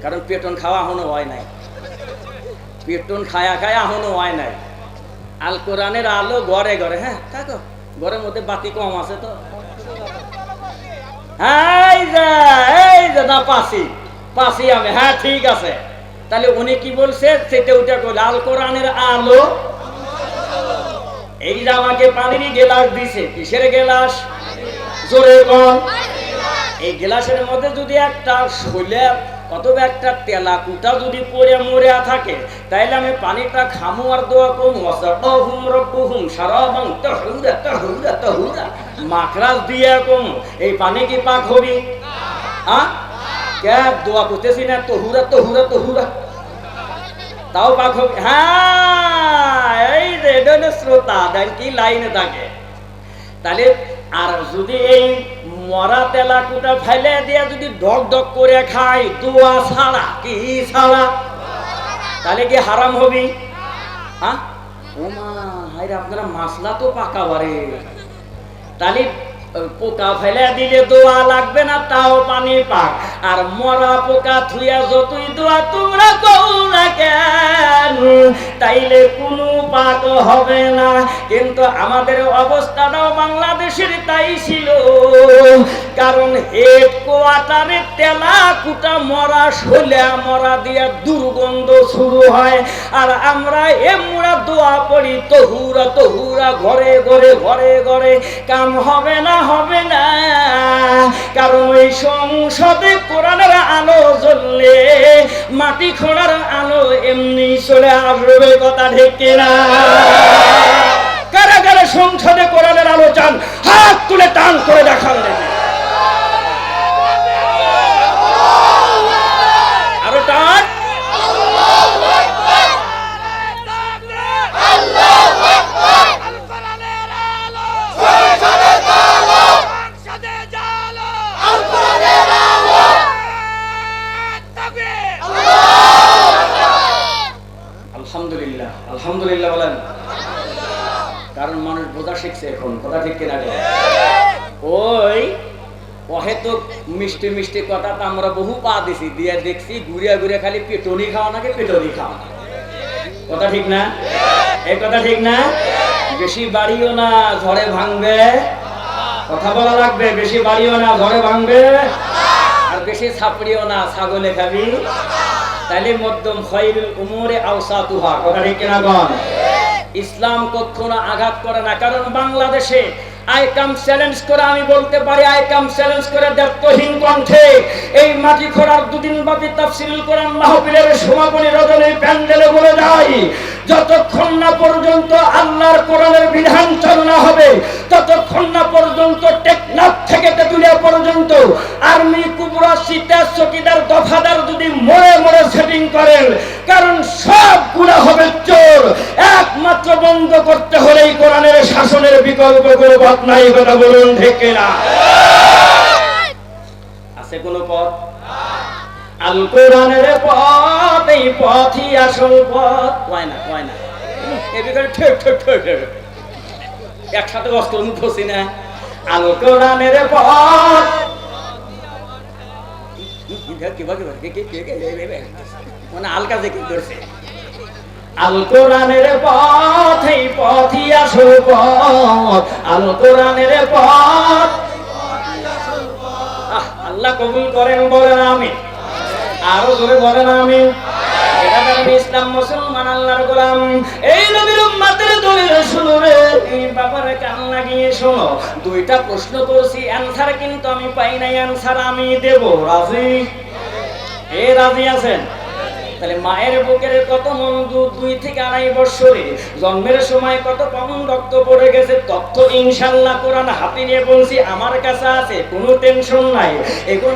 কারণ পেটন খাওয়া এখনো হয় নাই, পেটন খায়া খায়া এখনো হয় নাই। আল কোরআনের আলো ঘরে ঘরে। হ্যাঁ থাকো, ঘরের মধ্যে বাতি কম আছে তো। এই যে না পাশি আমি। হ্যাঁ ঠিক আছে। তাহলে উনি কি বলছে সেটা ওটা করলে আল কোরআনের আলো। এই যে আমাকে পানির গেলাস দিছে। কিসের গেলাস? জোরে বল। এই গ্লাসের মধ্যে যদি একটা শৈলে অথবা একটা তেলা কুটা যদি পড়ে মরে থাকে, তাইলে আমি পানিটা খামু আর দোয়া করবো, ওয়াসাকাহুম রাব্বুহুম শারাবান তাহুরা তাহুরা তাহুরা। মাখরাজ দিয়ে কম এই পানি কি পাক হবি? কে দোয়া করতেছি না তহুরা তহুরা তহুরা তাও পাক হবে? হ্যাঁ, এই যে এটা হলো শ্রোতা, দেন কি লাইনে থাকে। তাহলে আর যদি এই মরা তেলাকুটা ফেলে দিয়ে যদি ডক ডক করে খাই দোয়া ছাড়া, কি ছাড়া, তাহলে কি হারাম হবি? হ্যাঁ ওমা হায়রে, আপনারা মাসলা তো পাকা বারে। তাহলে পোকা ফেলে দিলে দোয়া লাগবে না, তাও পানি পাক। আর মরা পোকা থুইয়া যতই দোয়া তোমরা কও না কেন, তাইলে কোনো পাক হবে না। কিন্তু আমাদের অবস্থাটাও বাংলাদেশের তাই ছিল, কারণ হেড কোয়ার্টারে তেলা কুটা মরা শোলা মরা দিয়া দুর্গন্ধ শুরু হয়। আর আমরা এমরা দোয়া পড়ি তহুরা তহুরা, ঘরে ঘরে ঘরে ঘরে। কাম হবে না, হবে না, কারণ ওই সংসদে কোরআনের আলো জ্বললে মাটি খোঁড়ার আলো এমনি চলে আসবে। কথা ঠিক কিনা? কারা কারা সংসদে কোরআনের আলো চান হাত তুলে টান করে দেখান দেখি। আরো টান। আলহামদুলিল্লাহ, আলহামদুলিল্লাহ বলেন। কারণ মানুষ বোঝা শিখছে এখন। কথা ঠিক কিনা? ওই অহেতুক মিষ্টি মিষ্টি কথা তো আমরা বহু পা দিছি, দিয়ে দেখছি ঘুরিয়া ঘুরিয়া খালি পেটনি খাওয়া নাকি পেটনি খাওয়া। কথা ঠিক না? এই কথা ঠিক না? বেশি বাড়িও না, ঝড়ে ভাঙবে। কথা বলা লাগবে, বেশি বাড়িও না, ঝড়ে ভাঙবে। আর বেশি ছাপড়িও না, ছাগলে খাবি। তাহলে মধ্যম খায়রুল উমুরে আওসাতুহা। কথা ঠিক কিনা গণ? ইসলাম কখনো আঘাত করে না। কারণ বাংলাদেশে আই কাম চ্যালেঞ্জ করে আমি বলতে পারি, আই কাম চ্যালেঞ্জ করে দ্ব্যর্থহীন কণ্ঠে এই মাটি খোঁড়ার দুদিন ব্যাপী তাফসীরুল কোরআন মাহফিলের সমাপনী রজনী প্যান্ডেলে বলে যায়, যতক্ষণ না পর্যন্ত আল্লাহর কোরআনের বিধান চালনা হবে, ততক্ষণ না পর্যন্ত টেকনাফ থেকে তেতুলিয়া পর্যন্ত আর্মি কুবরা সিতা চকিদার দফাদার যদি মোড়ে মোড়ে সেটিং করেন, কারণ সব গুণা হবে চোর। একমাত্র বন্ধ করতে হলে এই কোরআনের শাসনের বিকল্প কোনো পথ নাই। কথা বলুন ঠিক কিনা? আছে কোনো পথ? আল কোরআনের পথ, এই পথই আসল পথ। কয় না, কয় না, এই বিকল্প ঠিক ঠিক ঠিক একসাথে কষ্ট মুখছি না। আল কোরআনের পথ, মানে আলকা যে কি করছে। আল কোরআনের পথ, এই পথই আসল পথ। আল কোরআনের পথ, আল্লাহ কবুল করেন। বলেন আমিন। আরো জোরে বলেন আমিন। এটা কারণ ইসলাম মুসলমান আল্লাহর গোলাম। এই নবীর উম্মতের দলিল শুনো রে, এই বাবারে কান লাগিয়ে শোনো। দুইটা প্রশ্ন করছি, অ্যানসার কিন্তু আমি পাই নাই, অ্যানসার আমি দেব। রাজি? এ রাজি আছেন? তাহলে মায়ের বুকের কত মন দুধ 2 থেকে 2.5 বছরে, জন্মের সময় কত পাউন্ড রক্ত পড়ে গেছে, তথ্য ইনশাআল্লাহ কোরআন হাতে নিয়ে বলছি আমার কাছে আছে, কোনো টেনশন নাই। এখন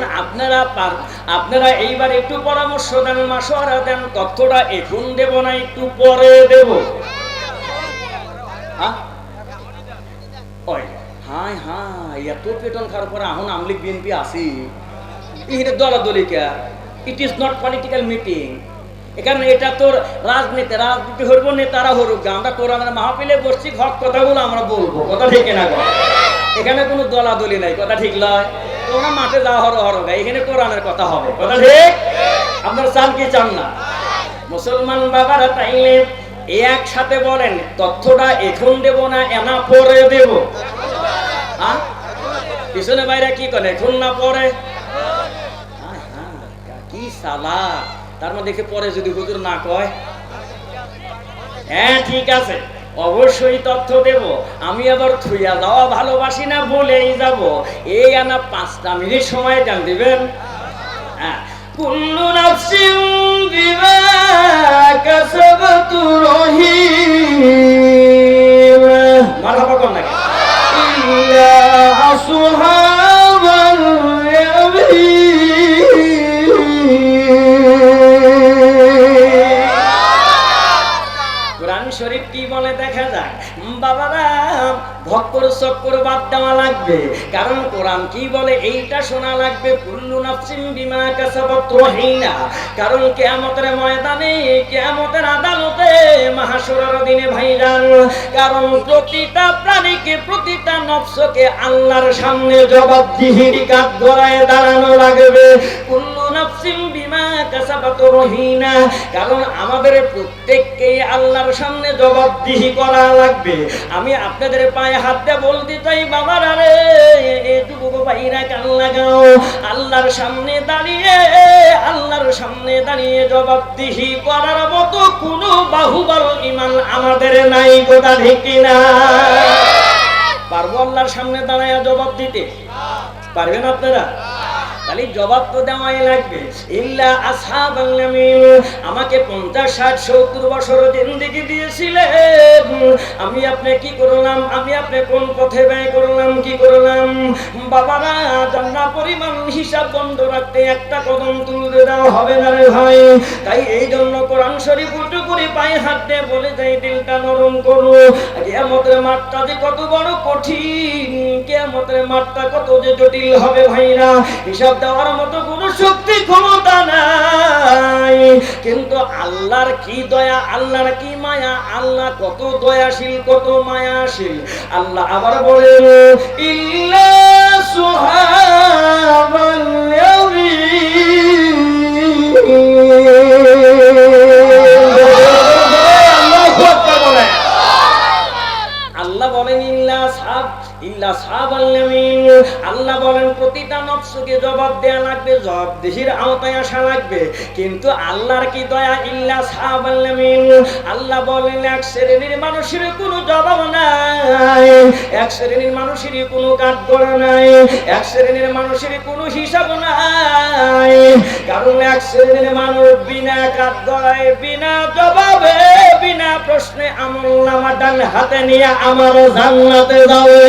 আপনারা এইবার একটু পরামর্শ দেন, মাশওয়ারা দেন, তথ্যটা এখন দেব না একটু পরে দেব? হাই হাই, এত পেটন খাওয়ার পরে এখন আমলিগ বিএনপি আসি, এটা দলাদলি কে? It is not political meeting. এখানে এটা তোর রাজনীতি, রাজনীতি হইব, নেতারা হরুক। আমরা কোরআনের মাহফিলে বসছি, হক কথাগুলো আমরা বলবো। কথা ঠিক না? এখানে কোনো দলাদলি নাই। কথা ঠিক নয়? তোমরা মাঠে যাওয়া হরো গাই, এখানে কোরআনের কথা হবে। কথা ঠিক? আপনারা চান কি চান না? মুসলমান বাবারা তাইলে একসাথে বলেন, তথ্যটা এখন দেব না এনা পরে দেব? পিছনে বাইরে কি করে, এখন না পরে? কি সালা, তার মধ্যে দেখে পরে যদি হুজুর না কয়। হ্যাঁ ঠিক আছে, অবশ্যই তথ্য দেব। আমি আবার থুইয়া যাওয়া ভালোবাসি না, বলেই যাব। এই আনা 5টা মিনিট সময় দেন, দিবেন? হ্যাঁ। কুল্লু নাফসিন বিমা কাসাবাত রহিম। মারহাবা কোন নাকি? ইল্লা আসহাবাল কোরআন শরীফ কি বলে দেখা যায় বাবারা, ভক্কর চক্কর বাদ দেওয়া লাগবে, কারণ কোরআন কি বলে এইটা শোনা লাগবে। কুল্লু নাফসিন বিমা কাসাবাত রহিনা, কারণ কিয়ামতের ময়দানে, কিয়ামতের আদালতে, মাহশরের দিনে ভাইজান, কারণ প্রতিটা প্রাণীকে, প্রতিটা নফসকে আল্লাহর সামনে জবাবদিহির কাঠ গড়ায় দাঁড়ানো লাগবে। কুল্লু নাফসিন বিমা কাসাবাত রহিনা, কারণ আমাদের প্রত্যেককেই আল্লাহর সামনে জবাবদিহি করা লাগবে। আমি আপনাদের পায়ে হাত দিয়ে বলতে চাই বাবারা রে, এ যুবক ভাইরা কান লাগাও, আল্লাহর সামনে দাঁড়িয়ে, আল্লাহর সামনে দাঁড়িয়ে জবাবদিহি করার মতো কোনো বাহুবল ঈমান আমাদের নাই, গোটা ঠিক কিনা? পারবো আল্লাহর সামনে দাঁড়ায় জবাব দিতে? পারবেন আপনারা? তাহলে জবাব তো দেওয়াই লাগবে। ইল্লা আসহাবাল ইয়ামিন, আমাকে 50, 60, 70 বছর জিন্দেগি দিয়েছিলেন, আমি আপনি কি করলাম? আমি আপনি কোন পথে ব্যয় করলাম, কি করলাম? বাবারা, জান্নাত পরিমাণ হিসাব বন্ধ রাখতে একটা কদম তুলতে দেওয়া হবে না রে ভাই। তাই এই জন্য কোরআন শরীফ উঠে করে পায়ে হাত দিয়ে বলে যাই, দিলটা নরম করো। কিয়ামতের মাঠটা যে কত বড় কঠিন, কিয়ামতের মাঠটা কত যে জটিল হবে ভাইরা, হিসাব দেওয়ার মতো কোনো শক্তি ক্ষমতা নাই। কিন্তু আল্লাহর কি দয়া, আল্লাহর কি মায়া, আল্লাহ কত দয়াশীল, কত মায়াশীল। আল্লাহ আবার বলেন, ইল্লা সুহাবাল ইয়ামিন, আল্লাহ বলেন ইল্লা আসহাবাল ইয়ামিন, আল্লাহ বলেন প্রতিটা নফসকে জবাব দেয়া লাগবে, জবাবদিহির আওতায় আসা লাগবে। কিন্তু আল্লাহর কি দয়া, ইল্লা আসহাবাল ইয়ামিন, আল্লাহ বলেন এক শ্রেণীর মানুষের কোনো জবাব নাই, এক শ্রেণীর মানুষের কোনো কাঠগড়া নাই, এক শ্রেণীর মানুষের কোনো হিসাব নাই। কারণ এক শ্রেণীর মানুষ বিনা কাঠগড়ায়, বিনা জবাবে, বিনা প্রশ্নে আমলনামা ডান হাতে নিয়ে আমার জান্নাতে যাবে।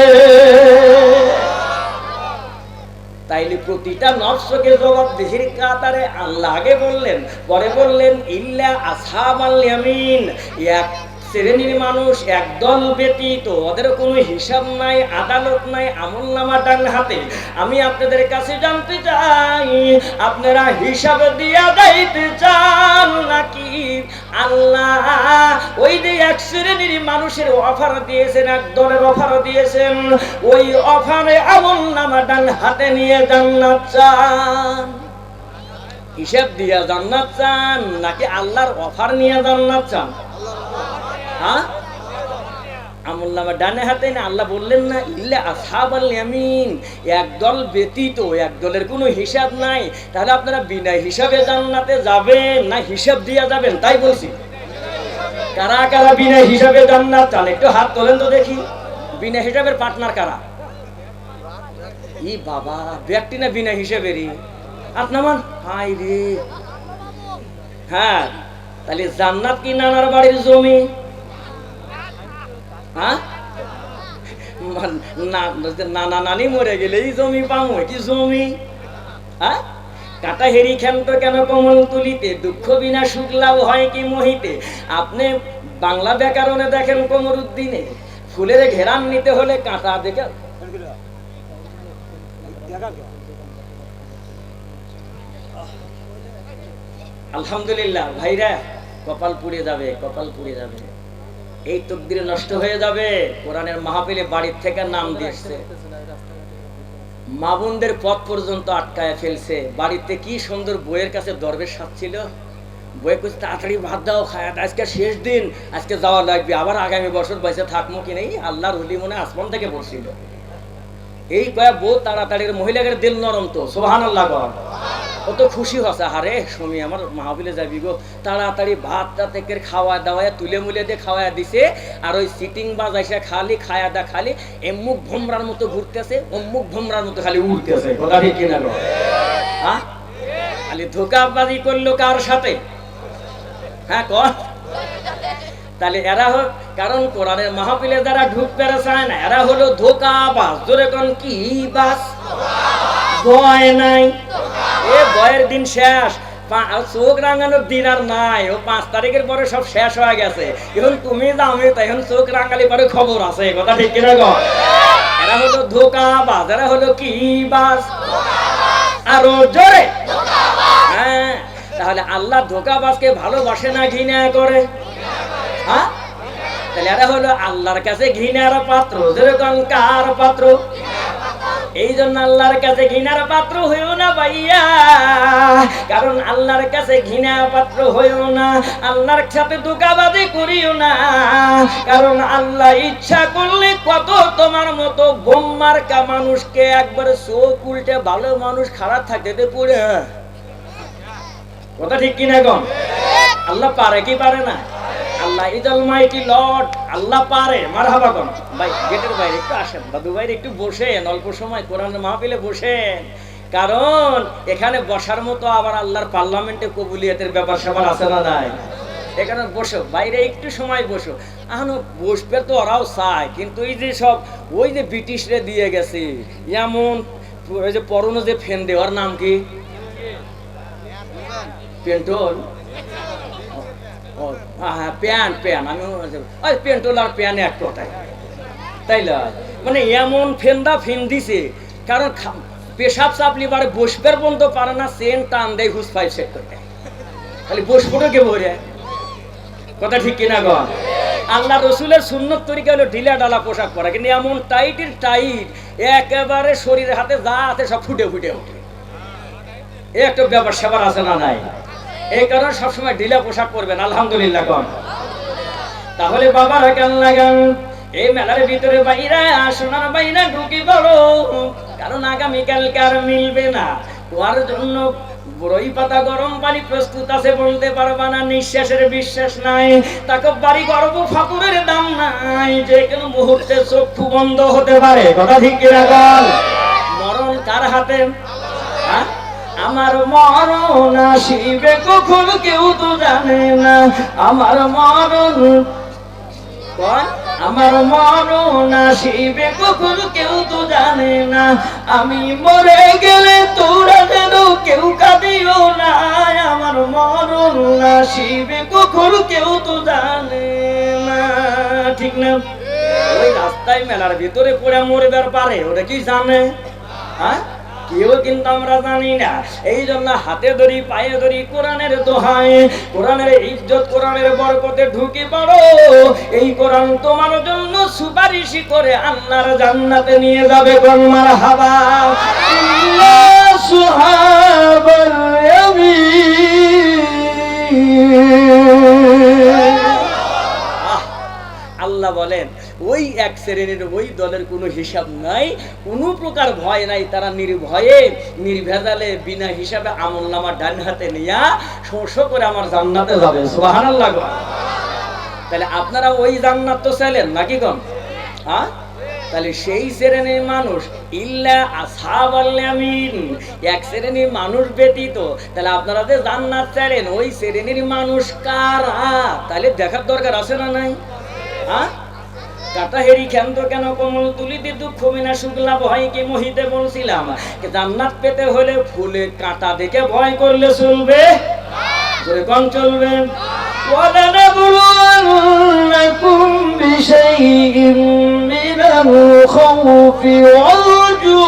তাইলে প্রতিটা নফসকে জবাবদিহির কাতারে আল্লাহ আগে বললেন, পরে বললেন ইল্লা আসহাবাল ইয়ামিন, এক শ্রেণীর মানুষ, একদল ব্যতীত, ওদের কোনো হিসাব নাই, আদালত নাই, আমলনামা ডান হাতে। আমি আপনাদের কাছে জানতে চাই, আপনারা হিসাব দিয়া যাইতে চান নাকি আল্লাহ ওই যে এক শ্রেণীর মানুষের অফার দিয়েছেন, এক দলের অফার দিয়েছেন, ওই অফারে আমলনামা ডান হাতে নিয়ে জান্নাত চান? হিসাব দিয়া জান্নাত চান নাকি আল্লাহর অফার নিয়ে জান্নাত চান? আমলনামা ডানে হাতে না। আল্লাহ বললেন না ইল্লা আসহাবাল ইয়ামিন, একদল ব্যতীত, একদলের কোনো হিসাব নাই। তাহলে আপনারা বিনা হিসাবে জান্নাতে যাবেন না হিসাব দিয়া যাবেন? তাই বলছি, কারা কারা বিনা হিসাবে জান্নাত চান একটু হাত তোলেন তো দেখি। বিনা হিসাবের পার্টনার কারা? ই বাবা, ব্যক্তি না বিনা হিসাবেরই আপনার হাই রে। হ্যাঁ, তাহলে জান্নাত কি নানার বাড়ির জমি? নানা নানি মরে গেলে এই জমি পাবো কি জমি? কাটা হেরি ক্ষান্ত কেন কমল তুলিতে, দুঃখ বিনা সুখ লাভ হয় কি মোহিতে। আপনি বাংলা ব্যাকরণে দেখেন কমরুদ্দিনে, ফুলের ঘেরান নিতে হলে কাঁটা দেখে। আলহামদুলিল্লাহ ভাইরা, কপাল পুড়ে যাবে, কপাল পুড়ে যাবে, এই তকদিরে নষ্ট হয়ে যাবে। কোরআনের মাহফিলে বাড়ির থেকে নাম দিয়েছে, মা বোনদের পথ পর্যন্ত আটকায় ফেলছে। বাড়িতে কি সুন্দর বইয়ের কাছে দরবেশ সাজছিল, বই কুছ তাড়াতাড়ি ভাত দাও, খায় আজকে শেষ দিন, আজকে যাওয়া লাগবে, আবার আগামী বছর বেঁচে থাকবো কি নেই। আল্লাহর ওলি মনে আসমান থেকে পড়ছিল। এই কয়া বউ তাড়াতাড়ির মহিলাদের দিল নরম তো, সুবহানাল্লাহ কর, কত খুশি হচ্ছে। হারে স্বামী আমার মাহফিলে যাবি গো, তাড়াতাড়ি ভাতটা থেকে খাওয়া দাওয়া তুলে মুলে দিয়ে খাওয়া দিছে, আর ওই সিটিং বাজাইছে খালি খায়া দা, খালি এমুক ভোমরার মতো ঘুরতেছে, অমুক ভোমরার মতো খালি উড়তেছে। কথা ঠিক কিনা গো? হ্যাঁ, খালি ধোকাবাজি করলো কার সাথে? হ্যাঁ কর। তাহলে এরা কারণ কোরআনের মাহফিলে যারা ঢুকতে চায় না এরা হলো ধোঁকাবাজ। জোরে কোন কি বাস? ভয় নাই, এ ভয়ের দিন শেষ। চোখ রাঙানোর দিন আর নাই, ও 5 তারিখের পরে সব শেষ হয়ে গেছে। এখন তুমি যাও তাই এখন চোখ রাঙালি পরে খবর আছে, কথা ঠিক কিনা গো? এরা হলো ধোঁকাবাজ, এরা হলো কি বাস? আরো জোরে। হ্যাঁ, তাহলে আল্লাহ ধোঁকাবাজকে ভালোবাসে না ঘৃণা করে? হ্যাঁ, তাহলে এরা হলো আল্লাহর কাছে ঘৃণার পাত্র। যেরকম কার পাত্র? এই জন্য আল্লাহর কাছে ঘৃণার পাত্র হইও না ভাইয়া, কারণ আল্লাহর কাছে ঘৃণার পাত্র হইও না, আল্লাহর সাথে ধোঁকাবাজি করিও না, কারণ আল্লাহ ইচ্ছা করলে কত তোমার মতো বোম্মার্কা মানুষকে একবারে চোখ উল্টে ভালো মানুষ খারাপ থাকতে পড়ে। কথা ঠিক কিনা গো? আল্লাহ পারে কি পারে না? আল্লাহ ইজ অলমাইটি লর্ড, আল্লাহ পারে। মারহাবা কোন ভাই, গেটের বাইরে একটু আসেন, দাদু ভাই একটু বসেন, অল্প সময় কোরআনের মাহফিলে বসেন, কারণ এখানে বসার মতো আবার আল্লাহর পার্লামেন্টে কবুলিয়তের ব্যাপার স্যাপার আছে না নাই? এখানে বসো, বাইরে একটু সময় বসো। এখনো বসবে তো ওরাও চায়, কিন্তু এই যে সব ওই যে ব্রিটিশরে দিয়ে গেছে এমন, ওই যে পরনো যে ফ্যান দেওয়ার নাম কি? পেন্টল। আমি পেন্টল আর প্যান এক কথায়, তাই না? মানে এমন ফেন্দা ফেন দিছে, কারণ পেশাব চাপলি বারে বসবার পর্যন্ত পারে না, সেন টান দেয় হুস ফাইভ সেট করতে, খালি বসবোটা কে ভরে। কথা ঠিক কিনা গো? আল্লাহ রসুলের সুন্নত তরিকা হলো ঢিলা ডালা পোশাক পরা, কিন্তু এমন টাইটের টাইট একেবারে শরীরের হাতে যা আছে সব ফুটে ফুটে ওঠে। একটা ব্যাপার সেবার আছে না নাই? এই কারণে সবসময় ঢিলা পোশাক পরবেন। আলহামদুলিল্লাহ কম। তাহলে বাবারা কেন লাগান এই মেলার ভিতরে বাইরা সোনার বাইরা ঢুকি বড়, কারণ আগামীকালকে আর মিলবে না। ওর জন্য বড়ই পাতা গরম পানি প্রস্তুত আছে, বলতে পারবা না, নিঃশ্বাসের বিশ্বাস নাই, তাকে বাড়ি গর্ব ফাকুরের দাম নাই, যে কোনো মুহূর্তে চক্ষু বন্ধ হতে পারে। কথা ঠিক কিনা বল? মরণ কার হাতে? হ্যাঁ, আমার মরণ আসিবে কখন কেউ তো জানে না, আমার মরণ, আমার মরণ আসিবে কখন কেউ তো জানে না, আমি মরে গেলে তোরা যেন কেউ কাঁদিও না, আমার মরণ আসিবে কখন কেউ তো জানে না। ঠিক না? ওই রাস্তায় মেলার ভিতরে পড়ে মরবার পারে, ওটা কি জানে? হ্যাঁ, কেউ কিন্তু আমরা জানি না। এই জন্য হাতে ধরি পায়ে ধরি কোরআনের দোহাই, কোরআনের ইজ্জত, কোরআনের বরকতে ঢুকে পড়ো। এই কোরআন তোমার জন্য সুপারিশ করে আল্লাহর জান্নাতে নিয়ে যাবে। কোন মারহাবা। ইল্লা সুহাবাল ইয়ামিন। আল্লাহ বলেন ওই এক শ্রেণীর ওই দলের কোনো হিসাব নাই, কোনো প্রকার ভয় নাই, তারা নির্ভয়ে নির্ভেজালে বিনা হিসাবে আমলনামা ডান হাতে নিয়া শোষ করে আমার জান্নাতে যাবে। সুবহানাল্লাহ। তাহলে আপনারা ওই জান্নাত তো চাইলেন নাকি কম? হ্যাঁ, তাহলে সেই শ্রেণীর মানুষ ইল্লা আসহাবাল ইয়ামিন, এক শ্রেণীর মানুষ ব্যতীত, তাহলে আপনারা যে জান্নাত চাইলেন ওই শ্রেণীর মানুষ কারা? তাহলে দেখার দরকার আছে না নাই? হ্যাঁ, কাটা হেরি ক্ষান্ত কেন কমল তুলিতে দুঃখ বিনা শুক্লা ভয় কি মহিতে বলছিলাম, জান্নাত পেতে হলে ফুলে কাঁটা দেখে ভয় করলে চলবে? কোন চলবে? ওয়ালানাবলুন্নাকুম বিশাইইম মিনাল খাউফি ওয়াল জুউ।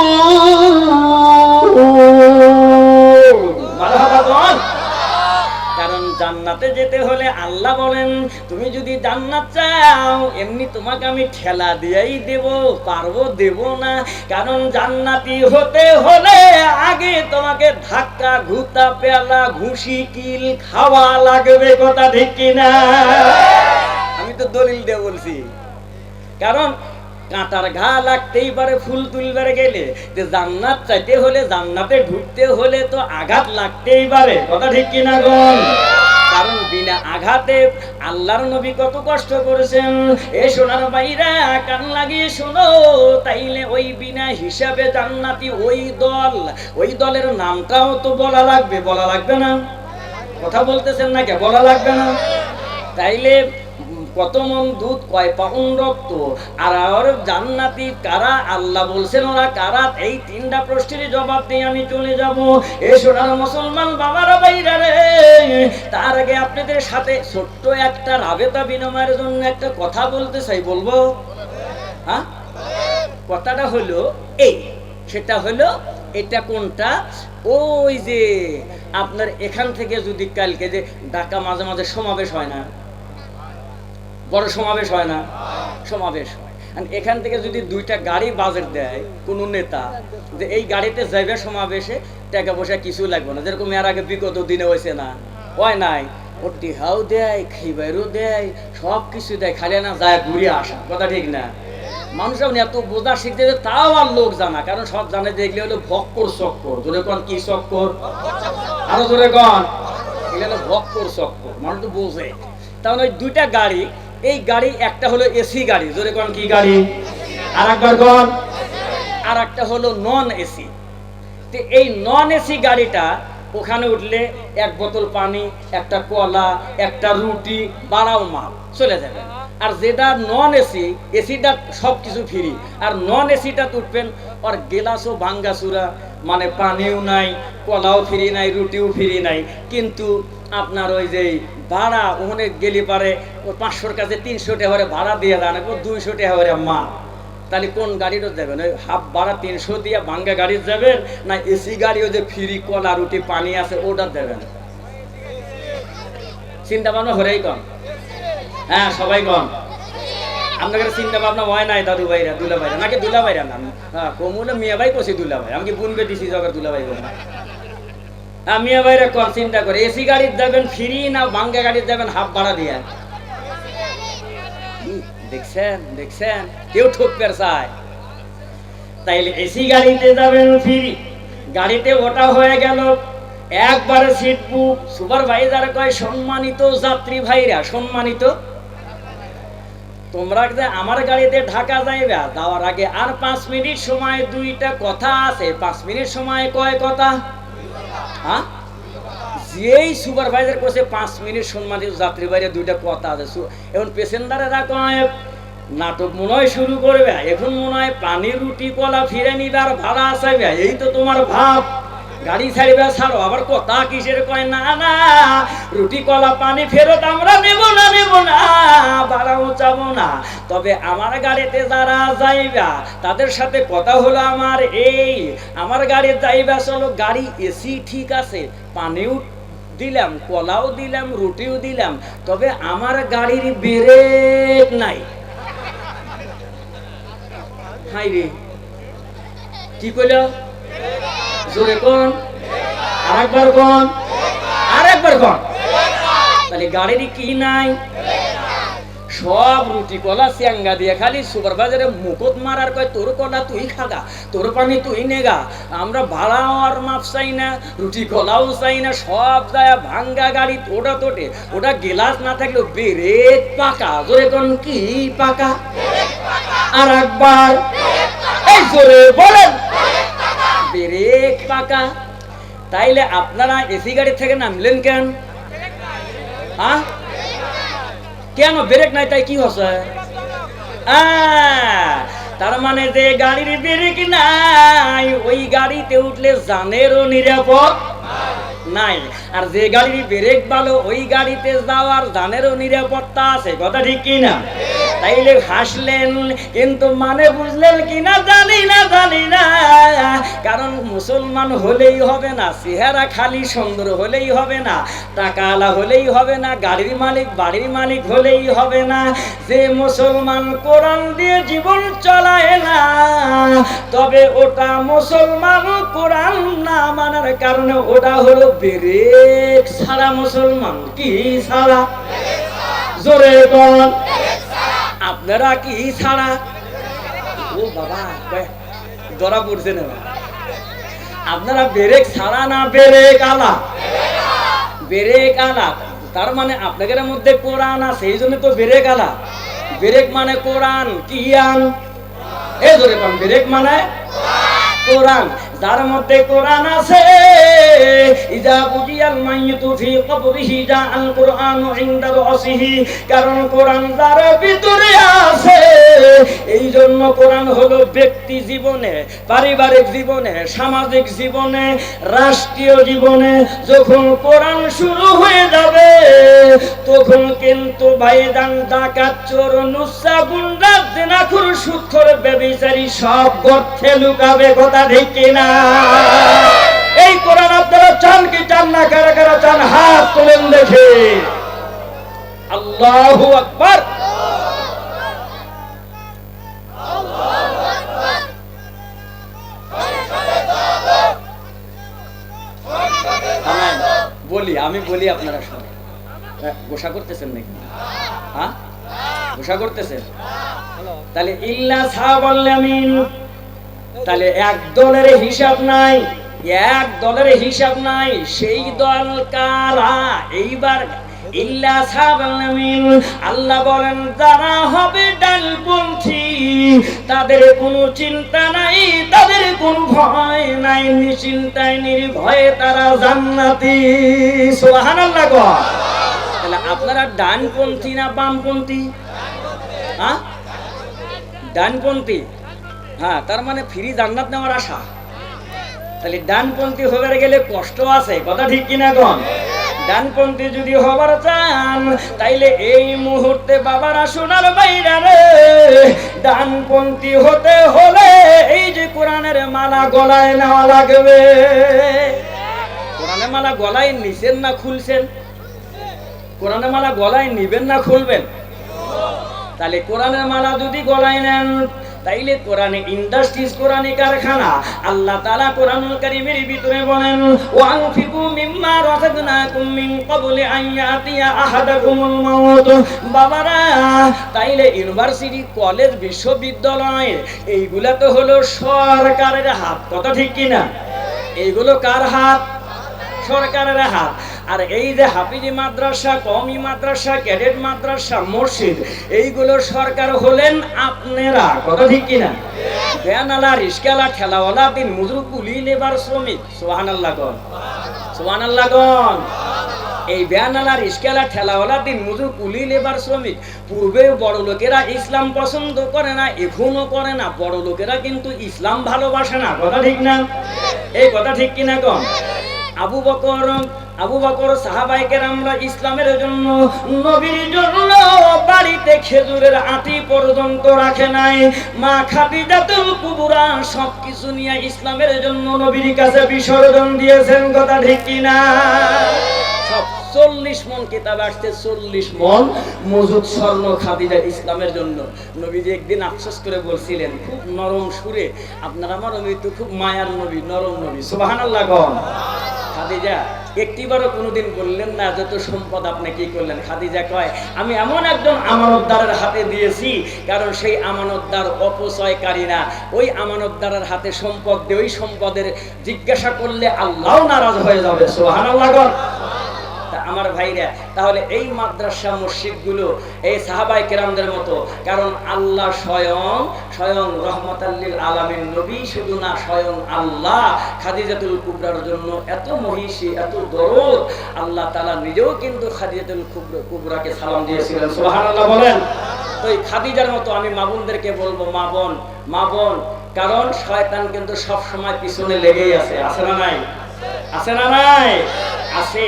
কারণ জান্নাতে যেতে হলে আল্লাহ বলেন তুমি যদি জান্নাত চাও এমনি তোমাকে আমি ঠেলা দিয়েই দেব, পারবো দেব না। কারণ জান্নাতি হতে হলে আগে তোমাকে ধাক্কা ঘুতা পেলা ঘুষি কিল খাওয়া লাগবে। কথা ঠিক কিনা? আমি তো দলিল দিয়ে বলছি, কারণ কাঁটার ঘা লাগতেই পারে ফুল তুলবার গেলে, যে জান্নাত চাইতে হলে জান্নাতে ঢুকতে হলে তো আঘাত লাগতেই পারে। কথা ঠিক কিনা গণ? কারণ বিনা আঘাতে আল্লাহর নবী কত কষ্ট করেছেন। এ সোনার বাইরা কান লাগিয়ে শোনো, তাইলে ওই বিনা হিসাবে জান্নাতি ওই দলের নামটাও তো বলা লাগবে। বলা লাগবে না? কথা বলতেছেন না কে? বলা লাগবে না? তাইলে কত মন দুধ, কয় পাউন্ড রক্ত, আর জান্নাতি কারা, আল্লাহ বলছেন ওরা কারা? এই তিনটা প্রশ্নের জবাব দিয়ে আমি চলে যাব। এ সোনার মুসলমান বাবারা ভাইরা রে, তার আগে আপনাদের সাথে ছোট্ট একটা রাবেতা বিনিময়ের জন্য একটা কথা বলতে চাই, বলবো? হ্যাঁ, কথাটা হলো এই, সেটা হলো এটা কোনটা, ওই যে আপনার এখান থেকে যদি কালকে যে ঢাকা মাঝে মাঝে সমাবেশ হয় না, বড় সমাবেশ হয় না, সমাবেশ হয়, এখান থেকে যদি দুইটা গাড়ি বাজেট দেয় কোন নেতা, যে এই গাড়িতে যাইবে সমাবেশে, টাকা পয়সা কিছু লাগবে না, যেরকম এর আগে বিগত দিনে হয়েছে না, হয় নাই, ও টিহাও দেয়, খাইবারও দেয়, সব কিছু দেয়, খালি না যায় ঘুরে আসা, কথা ঠিক না? মানুষ এত বোঝা শিখতে, তাও আর লোক জানা, কারণ সব জানে দেখলে হলো ভক্কর চক্কর, জোরে কন কি চক্কর, আরো জোরে কন, এগুলো হলো ভক্কর চক্কর, মানুষ তো বোঝে। তাহলে ওই দুইটা গাড়ি, এই গাড়ি একটা হলো এসি গাড়ি, জোরে কন কি গাড়ি, আর একবার কন, আর একটা হলো নন এসি। তো এই নন এসি গাড়িটা ওখানে উঠলে এক বোতল পানি, একটা কলা, একটা রুটি, বাড়াও মাল চলে যাবে। আর যেটা নন এসি, এসিটা সব কিছু ফ্রি, আর নন এসিটা উঠবেন আর গেলাসও ভাঙ্গা চূড়া, মানে পানিও নাই, কলাও ফ্রি নাই, রুটিও ফ্রি নাই, কিন্তু আপনার ওই যে ভাড়া ওখানে গেলে পারে ও 500-র কাছে 300 টাকা করে ভাড়া দিয়ে দেন, 200 টাকা করে মা। তাহলে কোন গাড়িটা যাবেন? ওই হাফ ভাড়া 300 দিয়ে ভাঙ্গা গাড়ি যাবেন, না এসি গাড়িও যে ফ্রি কলা রুটি পানি আছে ওটা দেবেন? চিন্তা ভাবনা হরেই কম, হ্যাঁ সবাই কম। আপনাদের চিন্তা ভাবনা হয় নাই দাদু ভাইরা, দুলা ভাইরা নাকি দুলা ভাইরা নাম, হ্যাঁ কমুলে মিয়া ভাই কছি দুলা ভাই, আমি কি বুনবে দিছি জগর দুলা ভাই বলে, হ্যাঁ মিয়া ভাইরা কম চিন্তা করে, এসি গাড়ি যাবেন ফ্রি না ভাঙ্গা গাড়ি যাবেন হাফ ভাড়া দিয়ে? দেখছেন দেখছেন, কেউ ঠকতে চায়। তাইলে এসি গাড়িতে যাবেন ফ্রি, গাড়িতে ওটা হয়ে গেল একবারে সিট বুক। সুপারভাইজার কয় সম্মানিত যাত্রী ভাইরা, সম্মানিত তোমরা যে আমার গাড়িতে ঢাকা যাইবা, যাওয়ার আগে আর 5 মিনিট সময় দুইটা কথা আছে। 5 মিনিট সময় কয় কথা? হ্যাঁ, যেই সুপারভাইজার করছে 5 মিনিট সম্মানিত যাত্রী ভাইরা দুইটা কথা আছে, এখন পেসেঞ্জারেরা কয় নাটক মনে হয় শুরু করবে, এখন মনে হয় পানি রুটি কলা ফিরে নিবার ভাড়া চাইবে, এই তো তোমার ভাব, গাড়ি ছাড়বে ছাড়ো, আবার কথা কিসের? কয় না না, রুটি কলা পানি ফেরত আমরা নেব না, নেব না, ভাড়াও চাবো না, তবে আমার গাড়িতে যারা যাইবা তাদের সাথে কথা হলো আমার এই, আমার গাড়ি যাইবা চলো, গাড়ি এসি ঠিক আছে, পানিও দিলাম, কলাও দিলাম, রুটিও দিলাম, তবে আমার গাড়ির ব্রেক নাই। হাই রে, কি কইল? জোরে কোন, আরেকবার কোন, আরেকবার কোন। তাহলে গাড়ির কি নাই? সব রুটি কলা চ্যাঙ্গা দিয়ে খালি সুপারভাইজারে মুকুট মারার কয় তোর কলা তুই খাগা, তোর পানি তুই নেগা, আমরা ভাড়াও আর মাপ চাই না, রুটি কলাও চাই না, সব যায় ভাঙ্গা গাড়ি, ওটা তোটে, ওটা গেলাস না থাকলেও ব্রেক পাকা, জোরে কোন কি পাকা, আর একবার এই জোরে বলেন, ব্রেক পাকা। তাইলে আপনারা এসি গাড়ি থেকে নামলেন কেন? হ্যাঁ কেন ব্রেক নাই? তাই কি হচ্ছে? তার মানে যে গাড়ির ব্রেক নাই ওই গাড়িতে উঠলে জানেরও নিরাপদ নাই, আর যে গাড়ির ব্রেক ভালো ওই গাড়িতে যাওয়ার জানেরও নিরাপত্তা আছে, কথা ঠিক কিনা? তাইলে হাসলেন, কিন্তু মানে বুঝলেন কিনা জানি না, জানি না, কারণ মুসলমান হলেই হবে না, চেহারা খালি সুন্দর হলেই হবে না, টাকাওয়ালা হলেই হবে না, গাড়ির মালিক বাড়ির মালিক হলেই হবে না, যে মুসলমান কোরআন দিয়ে জীবন চলায় না তবে ওটা মুসলমান, কোরআন না মানার কারণে ওটা হলো ব্রেক ছাড়া মুসলমান। কি ছাড়া? জোরে বল, আপনারা কি ছাড়া? ও বাবা ধরা পড়ছে না, আপনারা ব্রেক ছাড়া না ব্রেক আলা? ব্রেক আলা, তার মানে আপনাদের মধ্যে কোরআন আছে, এই জন্য তো ব্রেক আলা। ব্রেক মানে কোরআন, কি আন? এই ধরে পান, ব্রেক মানে কোরআন। যার মধ্যে কোরআন আছে, ইযা বুজিয়াল মাইয়িতু ফি কবরিহি জাআল কুরআনু ইনদা রাসিহি, কারণ কোরআন যার ভিতরে আছে, এই জন্য কোরআন হলো ব্যক্তি জীবনে, পারিবারিক জীবনে, সামাজিক জীবনে, রাষ্ট্রীয় জীবনে যখন কোরআন শুরু হয়ে যাবে তখন কিন্তু ভাইজান ডাকাত, চোর, নুসা, গুন্ডা, জিনাখোর, সুদখোর, ব্যভিচারী সব গর্তে লুকাবে। কথা ঠিক কিনা? এই কোরআন আপনারা চান কি চান না? কারা কারা চান হাত তোলেন দেখে। আল্লাহু আকবার। বলি, আমি বলি আপনারা শুনুন। গোসা করতেছেন নাকি? হ্যাঁ, গোসা করতেছেন? তাহলে ইল্লা সাহাবাল আমিন, তাহলে এক দলের হিসাব নাই, এক দলের হিসাব নাই। সেই দল কারা? এইবার ইল্লা সাহাবাল আমিন, আল্লাহ বলেন যারা হবে ডানপন্থী, তাদের কোনো চিন্তা নাই, তাদের কোনো ভয় নাই, নিশ্চিন্তায় নির্ভয়ে তারা জান্নাতি। সুবহানাল্লাহ। তাহলে আপনারা ডানপন্থী না বামপন্থী? হ্যাঁ, ডানপন্থী। হ্যাঁ, তার মানে ফ্রি জান্নাত নেওয়ার আশা। তাহলে ডানপন্থী হবার গেলে কষ্ট আছে। কথা ঠিক কিনা কোন? ডানপন্থী যদি হবার চান তাইলে এই মুহূর্তে বাবারা সোনার বাইরা রে, ডানপন্থী হতে হলে এই যে কোরআনের মালা গলায় নেওয়া লাগবে। কোরআনের মালা গলায় নিছেন না খুলছেন? কোরআনের মালা গলায় নিবেন না খুলবেন? তাহলে কোরআনের মালা যদি গলায় নেন তাইলে কোরআনে ইন্ডাস্ট্রিজ, কোরআনে কারখানা। আল্লাহ তাআলা কোরআনুল কারীমের ভিতরে বলেন ওয়ানফিকু মিম্মা রাযাকনাকুম মিন ক্বাবলি আন ইয়াতিয়া আহাদাকুমুল মাউত। বাবারা, তাইলে ইউনিভার্সিটি, কলেজ, বিশ্ববিদ্যালয় এইগুলা তো হলো সরকারের হাত। কথা ঠিক কিনা? এইগুলো কার হাত? সরকারের হাত। আর এই যে হাফিজি মাদ্রাসা, কওমি মাদ্রাসা, ক্যাডেট মাদ্রাসা, মসজিদ, এইগুলো সরকার হলেন আপনারা। কথা ঠিক কিনা? ভ্যানওয়ালা, রিস্কাওয়ালা, ঠেলাওয়ালা, দিন মজুর, কুলি, লেবার, শ্রমিক। সুবহানাল্লাহ গণ, সুবহানাল্লাহ গণ। এই ভ্যানওয়ালা, রিস্কাওয়ালা, ঠেলাওয়ালা, দিন মজুর, কুলি, লেবার, শ্রমিক। পূর্বে বড় লোকেরা ইসলাম পছন্দ করে না, এখনো করে না। বড় লোকেরা কিন্তু ইসলাম ভালোবাসে না। কথা ঠিক না? এই কথা ঠিক কিনা গণ? আবু বকর সাহাবায়ে কেরামরা ইসলামের জন্য, নবীর জন্য বাড়িতে খেজুরের আটি পর্যন্ত রাখে নাই। মা খাদিজাতুল কুবরা সবকিছু নিয়ে ইসলামের জন্য নবীর কাছে বিসর্জন দিয়েছেন। কথা ঠিক কিনা? সব 40 মণ কিতাব আসছে, 40 মণ মজুদ স্বর্ণ খাদিজা ইসলামের জন্য। নবীজি একদিন আফসোস করে বলছিলেন খুব নরম সুরে, আপনার আমার নবী তো খুব মায়ার নবী, নরম নবী। সুবহানাল্লাহ গণ। খাদিজা একটিবারও কোনোদিন বললেন না যত সম্পদ আপনি কি করলেন। খাদিজা কয় আমি এমন একজন আমানতদারের হাতে দিয়েছি, কারণ সেই আমানতদার অপচয়কারী না। ওই আমানতদারের হাতে সম্পদ দিয়ে ওই সম্পদের জিজ্ঞাসা করলে আল্লাহ নারাজ হয়ে যাবে। সুবহানাল্লাহ গণ। আমার ভাইরা, তাহলে এই মাদ্রাসা, মসজিদগুলো এই সাহাবায়ে কেরামদের মতো, কারণ আল্লাহ স্বয়ং রহমাতাল লিল আলামিন, নবী শুধু না, স্বয়ং আল্লাহ খাদিজাতুল কুবরার জন্য এত মহিষী, এত দরদ। আল্লাহ তাআলা নিজেও কিন্তু খাদিজাতুল কুবরাকে সালাম দিয়েছিলেন। সুবহানাল্লাহ বলেন। তো এই খাদিজার মতো আমি মা বোনদেরকে বলবো, মা বোন, কারণ শয়তান কিন্তু সব সময় পিছনে লেগেই আছে। আছে না নাই? আছে না নাই? আছে।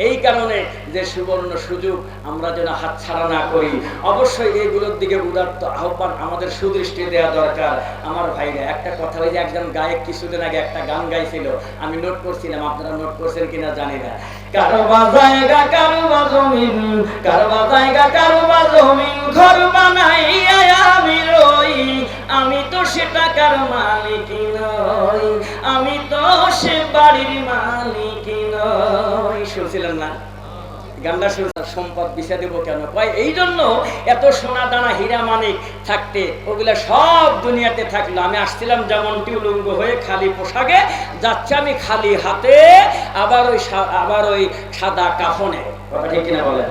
এই কারণে যে সুবর্ণ সুযোগ আমরা যেন হাতছাড়া না করি। অবশ্যই এইগুলোর দিকে উদাত্ত আহ্বান আমাদের সুদৃষ্টি দেওয়া দরকার। আমার ভাইরা, একটা কথা, ওই যে একজন গায়ক কিছুদিন আগে একটা গান গাইছিল, আমি নোট করছিলাম, আপনারা নোট করছেন কিনা জানি না। কারবা জায়গা, কারবা জমিন, কারবা জায়গা, কারবা জমিন, ঘর বানাইয়া আমি রই, আমি তো সে টাকার মালিক নই, আমি তো সে বাড়ির মালিক নই। শুনছিলেন না গানটা? সম্পদ বিছা দেব কেন? কয় এই জন্য, এত সোনা দানা হীরা মানিক থাকতে ওগুলা সব দুনিয়াতে থাকলো। আমি আসছিলাম যেমন টিউলুঙ্গ হয়ে, খালি পোশাকে যাচ্ছে আমি, খালি হাতে, আবার ওই সাদা কাফনে। কথা ঠিক কিনা বলেন?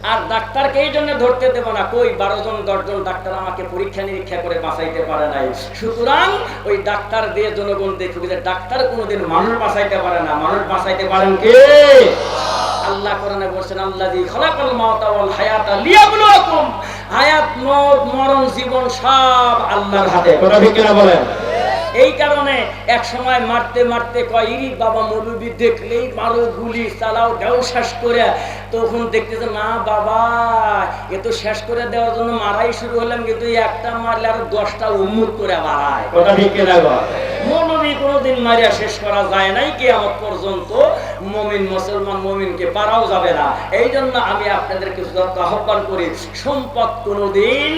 আর ডাক্তারকে এই জন্য ধরতে দেব না, কই 12 জন 10 জন ডাক্তার আমাকে পরীক্ষা নিরীক্ষা করে বাঁচাইতে পারে নাই। সুতরাং ওই ডাক্তার দিয়ে জনগণ দেখবে যে ডাক্তার কোনোদিন মানুষ বাঁচাইতে পারে না, মানুষ বাঁচাইতে পারেন কে? আল্লাহ কোরআনে বলেছেন আল্লাযী খালাকাল মাউতা ওয়াল হায়াতা লিয়াবলুয়াকুম, হায়াত মত মরণ জীবন সব আল্লাহর হাতে। কথা ঠিক কিনা বলেন? এই কারণে এক সময় মারতে মারতে কয় ইরি বাবা মৌলবি দেখলেই মারো, গুলি চালাও, দেও শেষ করে। তখন দেখতেছে না বাবা এ তো শেষ করে দেওয়ার জন্য মারাই শুরু হলাম, কিন্তু একটা মারলে আর 10টা উম্মুত করে বাড়ায়। কথা ঠিক কিনা গো? মৌলবি কোনোদিন মারিয়া শেষ করা যায় নাই, কিয়ামত পর্যন্ত মুমিন মুসলমান মুমিনকে পারাও যাবে না। এই জন্য আমি আপনাদেরকে আহ্বান করি, সম্পদ কোনোদিন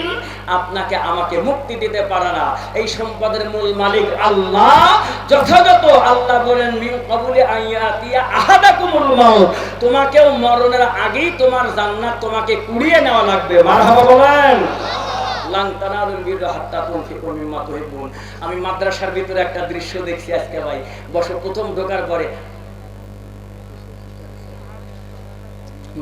আপনাকে আমাকে মুক্তি দিতে পারে না। এই সম্পদের মূল মালিক আল্লাহ। যথাযথ আল্লাহ বলেন মিন ক্বাবলি আইয়াতিয়া আহাদাকুমুল মাউত, তোমাকেও মরণের আগেই তোমার জান্নাত তোমাকে কুড়িয়ে নেওয়া লাগবে। মারহাবা বলেন। লান তানালুল বিররা হাত্তা তুনফিকু মিম্মা তুহিব্বুন। আমি মাদ্রাসার ভিতরে একটা দৃশ্য দেখছি আজকে ভাই, বসে প্রথম ঢোকার পরে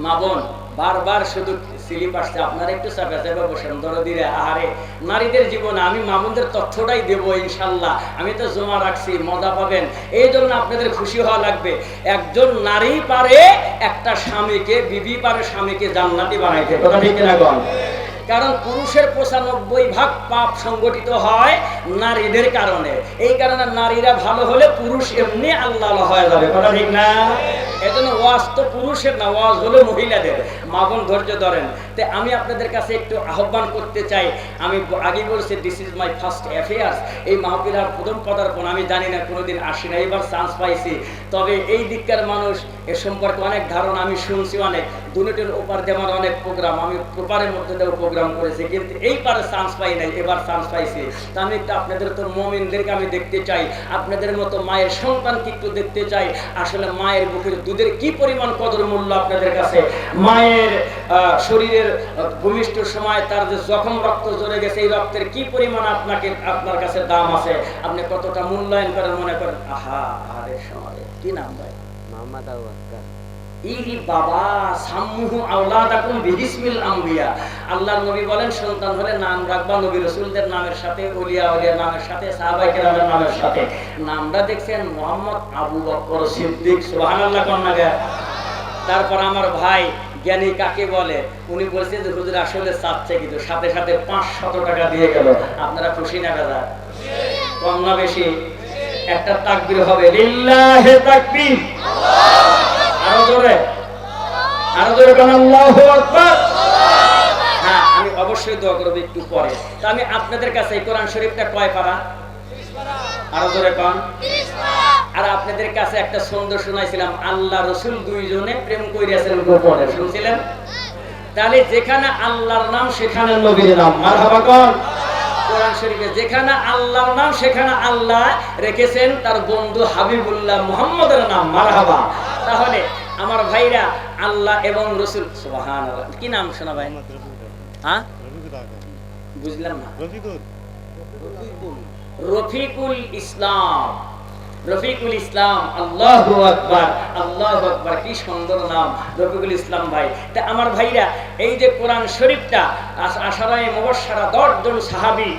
মা বোন বারবার শুধু স্লিপ আসছে, আপনারা একটু চাপা চাপা বসেন দরদিরে। আরে নারীদের জীবনে আমি মামুনদের তথ্যটাই দেবো ইনশাল্লাহ, আমি তো জমা রাখছি, মজা পাবেন। এই জন্য আপনাদের খুশি হওয়া লাগবে। একজন নারী পারে একটা স্বামীকে, বিবি পারে স্বামীকে জান্নাতি বানাইতে। কথা ঠিক কিনা গণ? কারণ পুরুষের 95% পাপ সংগঠিত হয় নারীদের কারণে। এই কারণে নারীরা ভালো হলে পুরুষ এমনি আল্লাহ হয়ে যাবে। কথা ঠিক না? এজন্য ওয়াজ তো পুরুষের না, ওয়াজ হলো মহিলাদের। মা বোন ধৈর্য ধরেন। তো আমি আপনাদের কাছে একটু আহ্বান করতে চাই। আমি আগে বলছি this is my first affairs. এই মাহফিলের প্রথম পদার্পণ, আমি জানি না কোনোদিন আসি না, এবার চান্স পাইছি। তবে এই দিককার মানুষ এ সম্পর্কে অনেক ধারণা আমি শুনছি, অনেক দুনিটের ওপার দিয়ে আমার অনেক প্রোগ্রাম, আমি ওপারের মধ্যে দেওয়া প্রোগ্রাম করেছি, কিন্তু এই পারে চান্স পাই নাই, এবার চান্স পাইছি। তা আমি একটু আপনাদের তো মুমিনদেরকে আমি দেখতে চাই, আপনাদের মতো মায়ের সন্তানকে একটু দেখতে চাই। আসলে মায়ের বুকের দুধের কি পরিমাণ কদর মূল্য আপনাদের কাছে। মায়ের শরীরের ভূমিষ্ঠ সময় তার যে জখম রক্ত ঝরে গেছে, এই রক্তের কি পরিমাণ আপনার কাছে দাম আছে, আপনি কতটা মূল্যায়ন করেন মনে করেন। আহা আরে সময় কি নাম ভাই? মোহাম্মদ আবু বকর। ইরি বাবা সাম্মুহু আওলাদাকুম বিহিসমিল আমবিয়া। আল্লাহর নবী বলেন সন্তান হলে নাম রাখবা নবী রাসূলদের নামের সাথে, ওলিয়া ওলিয়ার নামের সাথে, সাহাবায়ে কেরামের নামের সাথে। নামটা দেখছেন মোহাম্মদ আবু বকর সিদ্দিক। সুবহানাল্লাহ কোন নাগে? তারপর আমার ভাই জ্ঞানী কাকে বলে, উনি বলছে যে হুজুর আসলে চাচ্ছে, কিন্তু সাথে সাথে 500 টাকা দিয়ে গেল। আপনারা খুশি না কাজা? কম না বেশি? একটা তাকবীর হবে, লিল্লাহি তাকবীর। আরো জোরে, আরো জোরে কোন আল্লাহু আকবার। হ্যাঁ, আমি অবশ্যই দোয়া করব একটু পরে। তো আমি আপনাদের কাছে এই কোরআন শরীফটা কয় পারা? 30 পারা। আরো জোরে কোন? 30 পারা। আর আপনাদের কাছে একটা ছন্দ শোনাইছিলাম, আল্লাহ রাসূল দুইজনে প্রেম কইরাছেন গোপনে, শুনছিলেন? তাহলে যেখানে আল্লাহর নাম সেখানে নবীর নাম। মারহাবা কোন? কোরআন শরীফে যেখানে আল্লাহর নাম সেখানে আল্লাহ রেখেছেন তার বন্ধু হাবিবুল্লাহ মুহাম্মদের নাম। মারহাবা। তাহলে আমার ভাইরা আল্লাহ এবং রাসূল, সুবহানাল্লাহ, কি নাম শোনা ভাই? হ্যাঁ বুঝলাম না। রফিকুল ইসলাম। রফিকুল ইসলাম, আল্লাহু আকবার, আল্লাহু আকবার, কি সুন্দর নাম রফিকুল ইসলাম ভাই। তা আমার ভাইরা এই যে কোরআন শরীফটা আশারায়ে মুবাশশারা 10 জন সাহাবী,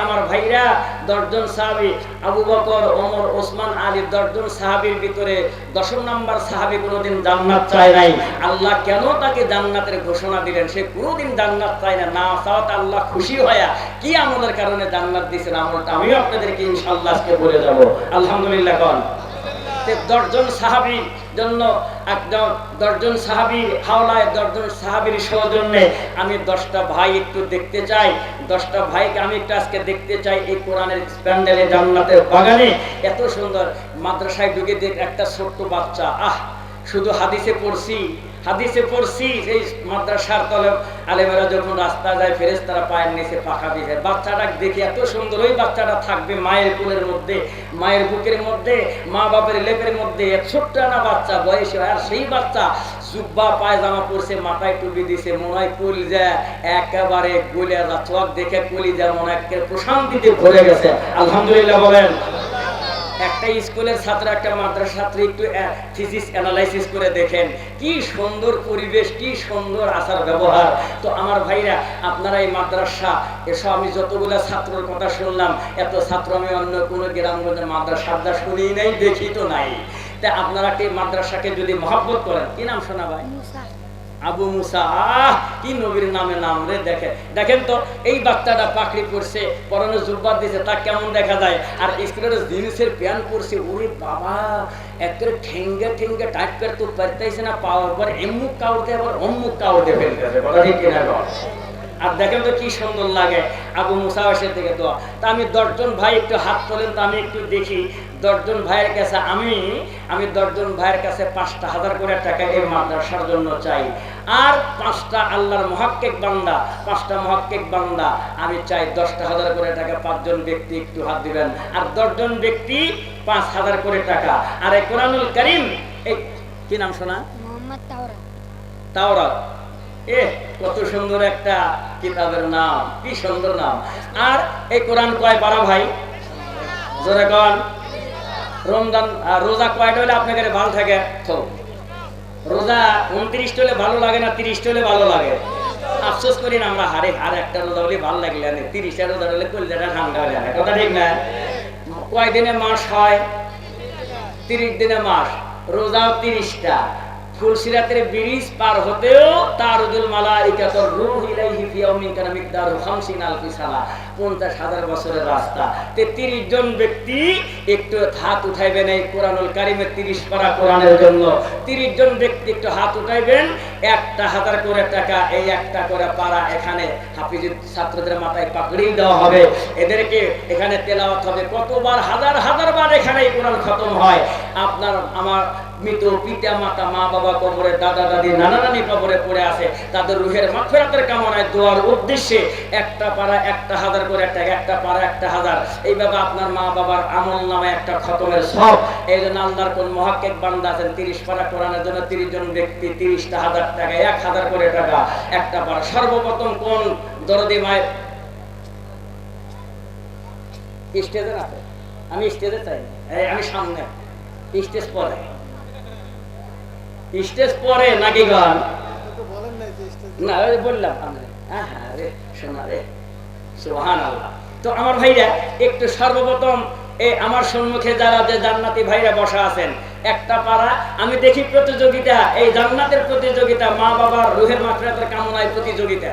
আমার ভাইরা 10 জন সাহাবী, আবু বকর, ওমর, ওসমান, আলী, 10 জন সাহাবীর ভিতরে 10 নম্বর সাহাবী কোনোদিন জান্নাত চায় নাই। আল্লাহ কেন তাকে জান্নাতের ঘোষণা দিলেন? সে কোনোদিন জান্নাত চায় না, না চাওয়াতে আল্লাহ খুশি হয়া কি আমলের কারণে জান্নাত দিয়েছেন, আমলটা আমিও আপনাদেরকে ইনশাআল্লাহ আজকে বলে যাব। আলহামদুলিল্লাহ। 10 জন সাহাবীর জন্য, 10 জন সাহাবীর হাওলায়, 10 জন সাহাবীর সৌজন্যে আমি 10টা ভাই একটু দেখতে চাই। 10টা ভাইকে আমি একটু আজকে দেখতে চাই এই কোরআনের প্যান্ডেলে, জান্নাতের বাগানে। এত সুন্দর মাদ্রাসায় ঢুকে দেখ একটা ছোট্ট বাচ্চা, শুধু হাদিসে পড়ছি এই মাদ্রাসার তলে আলেমেরা যখন রাস্তা যায় ফেরেশতারা পায়ের নিচে পাখা দিয়ে, বাচ্চাটা দেখে এত সুন্দর। ওই বাচ্চাটা থাকবে মায়ের কোলের মধ্যে, মায়ের বুকের মধ্যে, মা বাপের লেপের মধ্যে, ছোট্ট না বাচ্চা বয়সে। আর সেই বাচ্চা জুব্বা পায়জামা পরছে, মাথায় টুপি দিছে, মনে হয় কলিজা একেবারে গলে যা, চোখ দেখে কলিজা মনে হয় প্রশান্তিতে ভরে গেছে। আলহামদুলিল্লাহ বলেন। একটা স্কুলের ছাত্র একটা মাদ্রাসা ছাত্র একটু ফিজিক্স অ্যানালাইসিস করে দেখেন কি সুন্দর পরিবেশ, কি সুন্দর আচার ব্যবহার। তো আমার ভাইরা আপনারা এই মাদ্রাসা এসব আমি যতগুলো ছাত্রের কথা শুনলাম, এত ছাত্র আমি অন্য কোনো গ্রামগঞ্জের মাদ্রাসা শুনি নাই, দেখি তো নাই। তা আপনারা কি মাদ্রাসাকে যদি মহব্বত করেন, কি নাম শোনা ভাই? আবু মুসা। কি নবীর নামে নাম রে। দেখেন তো এই বাচ্চাটা পাকড়ি পড়ছে, পরনে জুব্বা দিয়েছে, তা কেমন দেখা যায়। আর স্কুলের জিন্সের প্যান্ট পরছে, ওরে বাবা একেবারে ঠেঙ্গে ঠেঙ্গে টাইট করে তো পারতেছে না, পাওয়ার পর এমুক কাউতে আবার অমুক কাউতে ফেলতেছে, কথা ঠিক কিনা? আর দেখেন তো কি সুন্দর লাগে আবু মুসা এসে থেকে। তো আমি 10 জন ভাই একটু হাত তোলেন তো আমি একটু দেখি। 10 জন ভাইয়ের কাছে আমি 10 জন ভাইয়ের কাছে 5,000 করে টাকা এই মাদ্রাসার জন্য চাই। আর 5টা আল্লাহর মুহাক্কিক বান্দা, 5টা মুহাক্কিক বান্দা আমি চাই 10,000 করে টাকা। 5 জন ব্যক্তি একটু হাত দিবেন। আর 10 জন ব্যক্তি 5,000 করে টাকা। আর এই কোরআনুল কারীম, এই কি নাম শোনা? মুহাম্মদ তাওরাত। তাওরাত, কত সুন্দর একটা কিতাবের নাম, কি সুন্দর নাম। আর এই কোরআন কয় পারা ভাই? জোরে কোন? রমজান রোজা কয়টা হলে আপনাদের ভালো থাকে? তো রোজা 29 হলে ভালো লাগে না 30 হলে ভালো লাগে? আফসোস করি না আমরা, আর একটা রোজা হলে ভালো লাগলে না, 30টা রোজা হলে কলজাটা ঠান্ডা হয়ে যায়, কথা ঠিক না? কয় দিনে মাস হয়? 30 দিনে মাস। রোজাও 30টা। ফুলসিরাতের ব্রিজ পার হতেও তারুদুল মালাইকাতুর রূহ ইলাইহি ফি ইয়াউমিন কানা মিকদারু 50,000 সানা, 50,000 বছরের রাস্তা। 30 জন ব্যক্তি একটু হাত উঠাইবেন এই কোরআনুল কারীমের 30 পারা কোরআনের জন্য। 30 জন ব্যক্তি একটু হাত উঠাইবেন, 1,000 করে টাকা, এই একটা করে পারা এখানে হাফিজের ছাত্রদের মাথায় পাকড়ি দেওয়া হবে। এদেরকে এখানে তেলাওয়াত হবে। কতবার? হাজার হাজার বার এখানে এই কোরআন খতম হয়। আপনার আমার মৃত পিতা মাতা, মা বাবা কবরে, দাদা দাদি, নানা নানি কবরে পড়ে আছে, তাদের রুহের মাগফিরাতের কামনায় দোয়ার উদ্দেশ্যে একটা পারা 1,000 করে টাকা, একটা পারা 1,000। এইভাবে আপনার মা বাবার আমল নামে একটা খতমের সব। এই জন্য আল্লাহর কোন মুহাক্কিক বান্দা আছেন 30 পারা কোরআনের জন্য 30 জন ব্যক্তি 30,000 টাকা, 1,000 করে টাকা একটা পারা। সর্বপ্রথম কোন দরদি মায়ের স্টেজে আছে? আমি স্টেজে চাই, আমি সামনে, স্টেজ পরে, স্টেজ পরে নাকি গান? না বললাম শোনা রে, সুবহানাল্লাহ। তো আমার ভাইরা একটু সর্বপ্রথম আমার সম্মুখে যারা যে জান্নাতি ভাইরা বসা আছেন, একটা পারা আমি দেখি প্রতিযোগিতা, এই জান্নাতের প্রতিযোগিতা, মা বাবার রুহের মাগফিরাতের কামনায় প্রতিযোগিতা।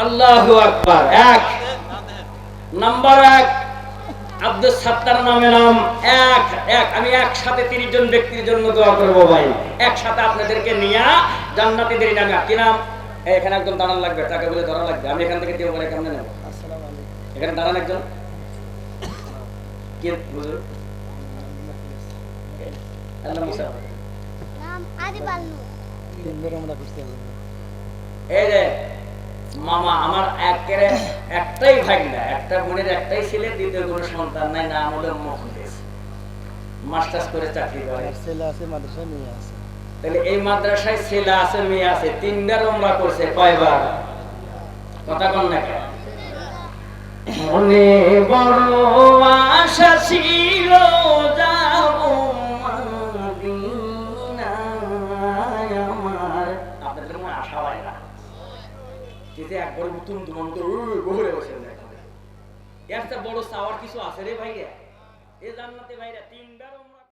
আল্লাহু আকবার। 1 নাম্বার 1 আব্দুল সাত্তার নামে নাম। আমি একসাথে 30 জন ব্যক্তির জন্য দোয়া করবো ভাই, একসাথে আপনাদেরকে নিয়ে জান্নাতীদের নামে। কি নাম? এখানে একদম দাঁড়ান লাগবে, টাকা বলে ধরা লাগবে। আমি এখান থেকে দেবো, কেমনে নেব? এখানে দাঁড়ান একজন। কি বুঝলো? এই যে মামা আমার একটাই ভাগনা, একটা বোনের একটাই ছেলে, দ্বিতীয় কোনো সন্তান নাই, নাম হলো মুখলেস, মাস্টার্স করে চাকরি করে। ছেলে আছে মাদ্রাসায়, মেয়ে আছে। তাহলে এই মাদ্রাসায় ছেলে আছে, মেয়ে আছে, 3বার ওমরা করছে। কয়বার? কথা কন না কেন? মনে বড় আশা ছিল যাব মদিনায় আমার। আপনাদের মনে আশা হয় না? একবার উত্তম দুমন্ত ঘুরে বসে একটা বড় চাওয়ার কিছু আছে রে ভাইরা? এ জান্নাতে ভাইরা 3বার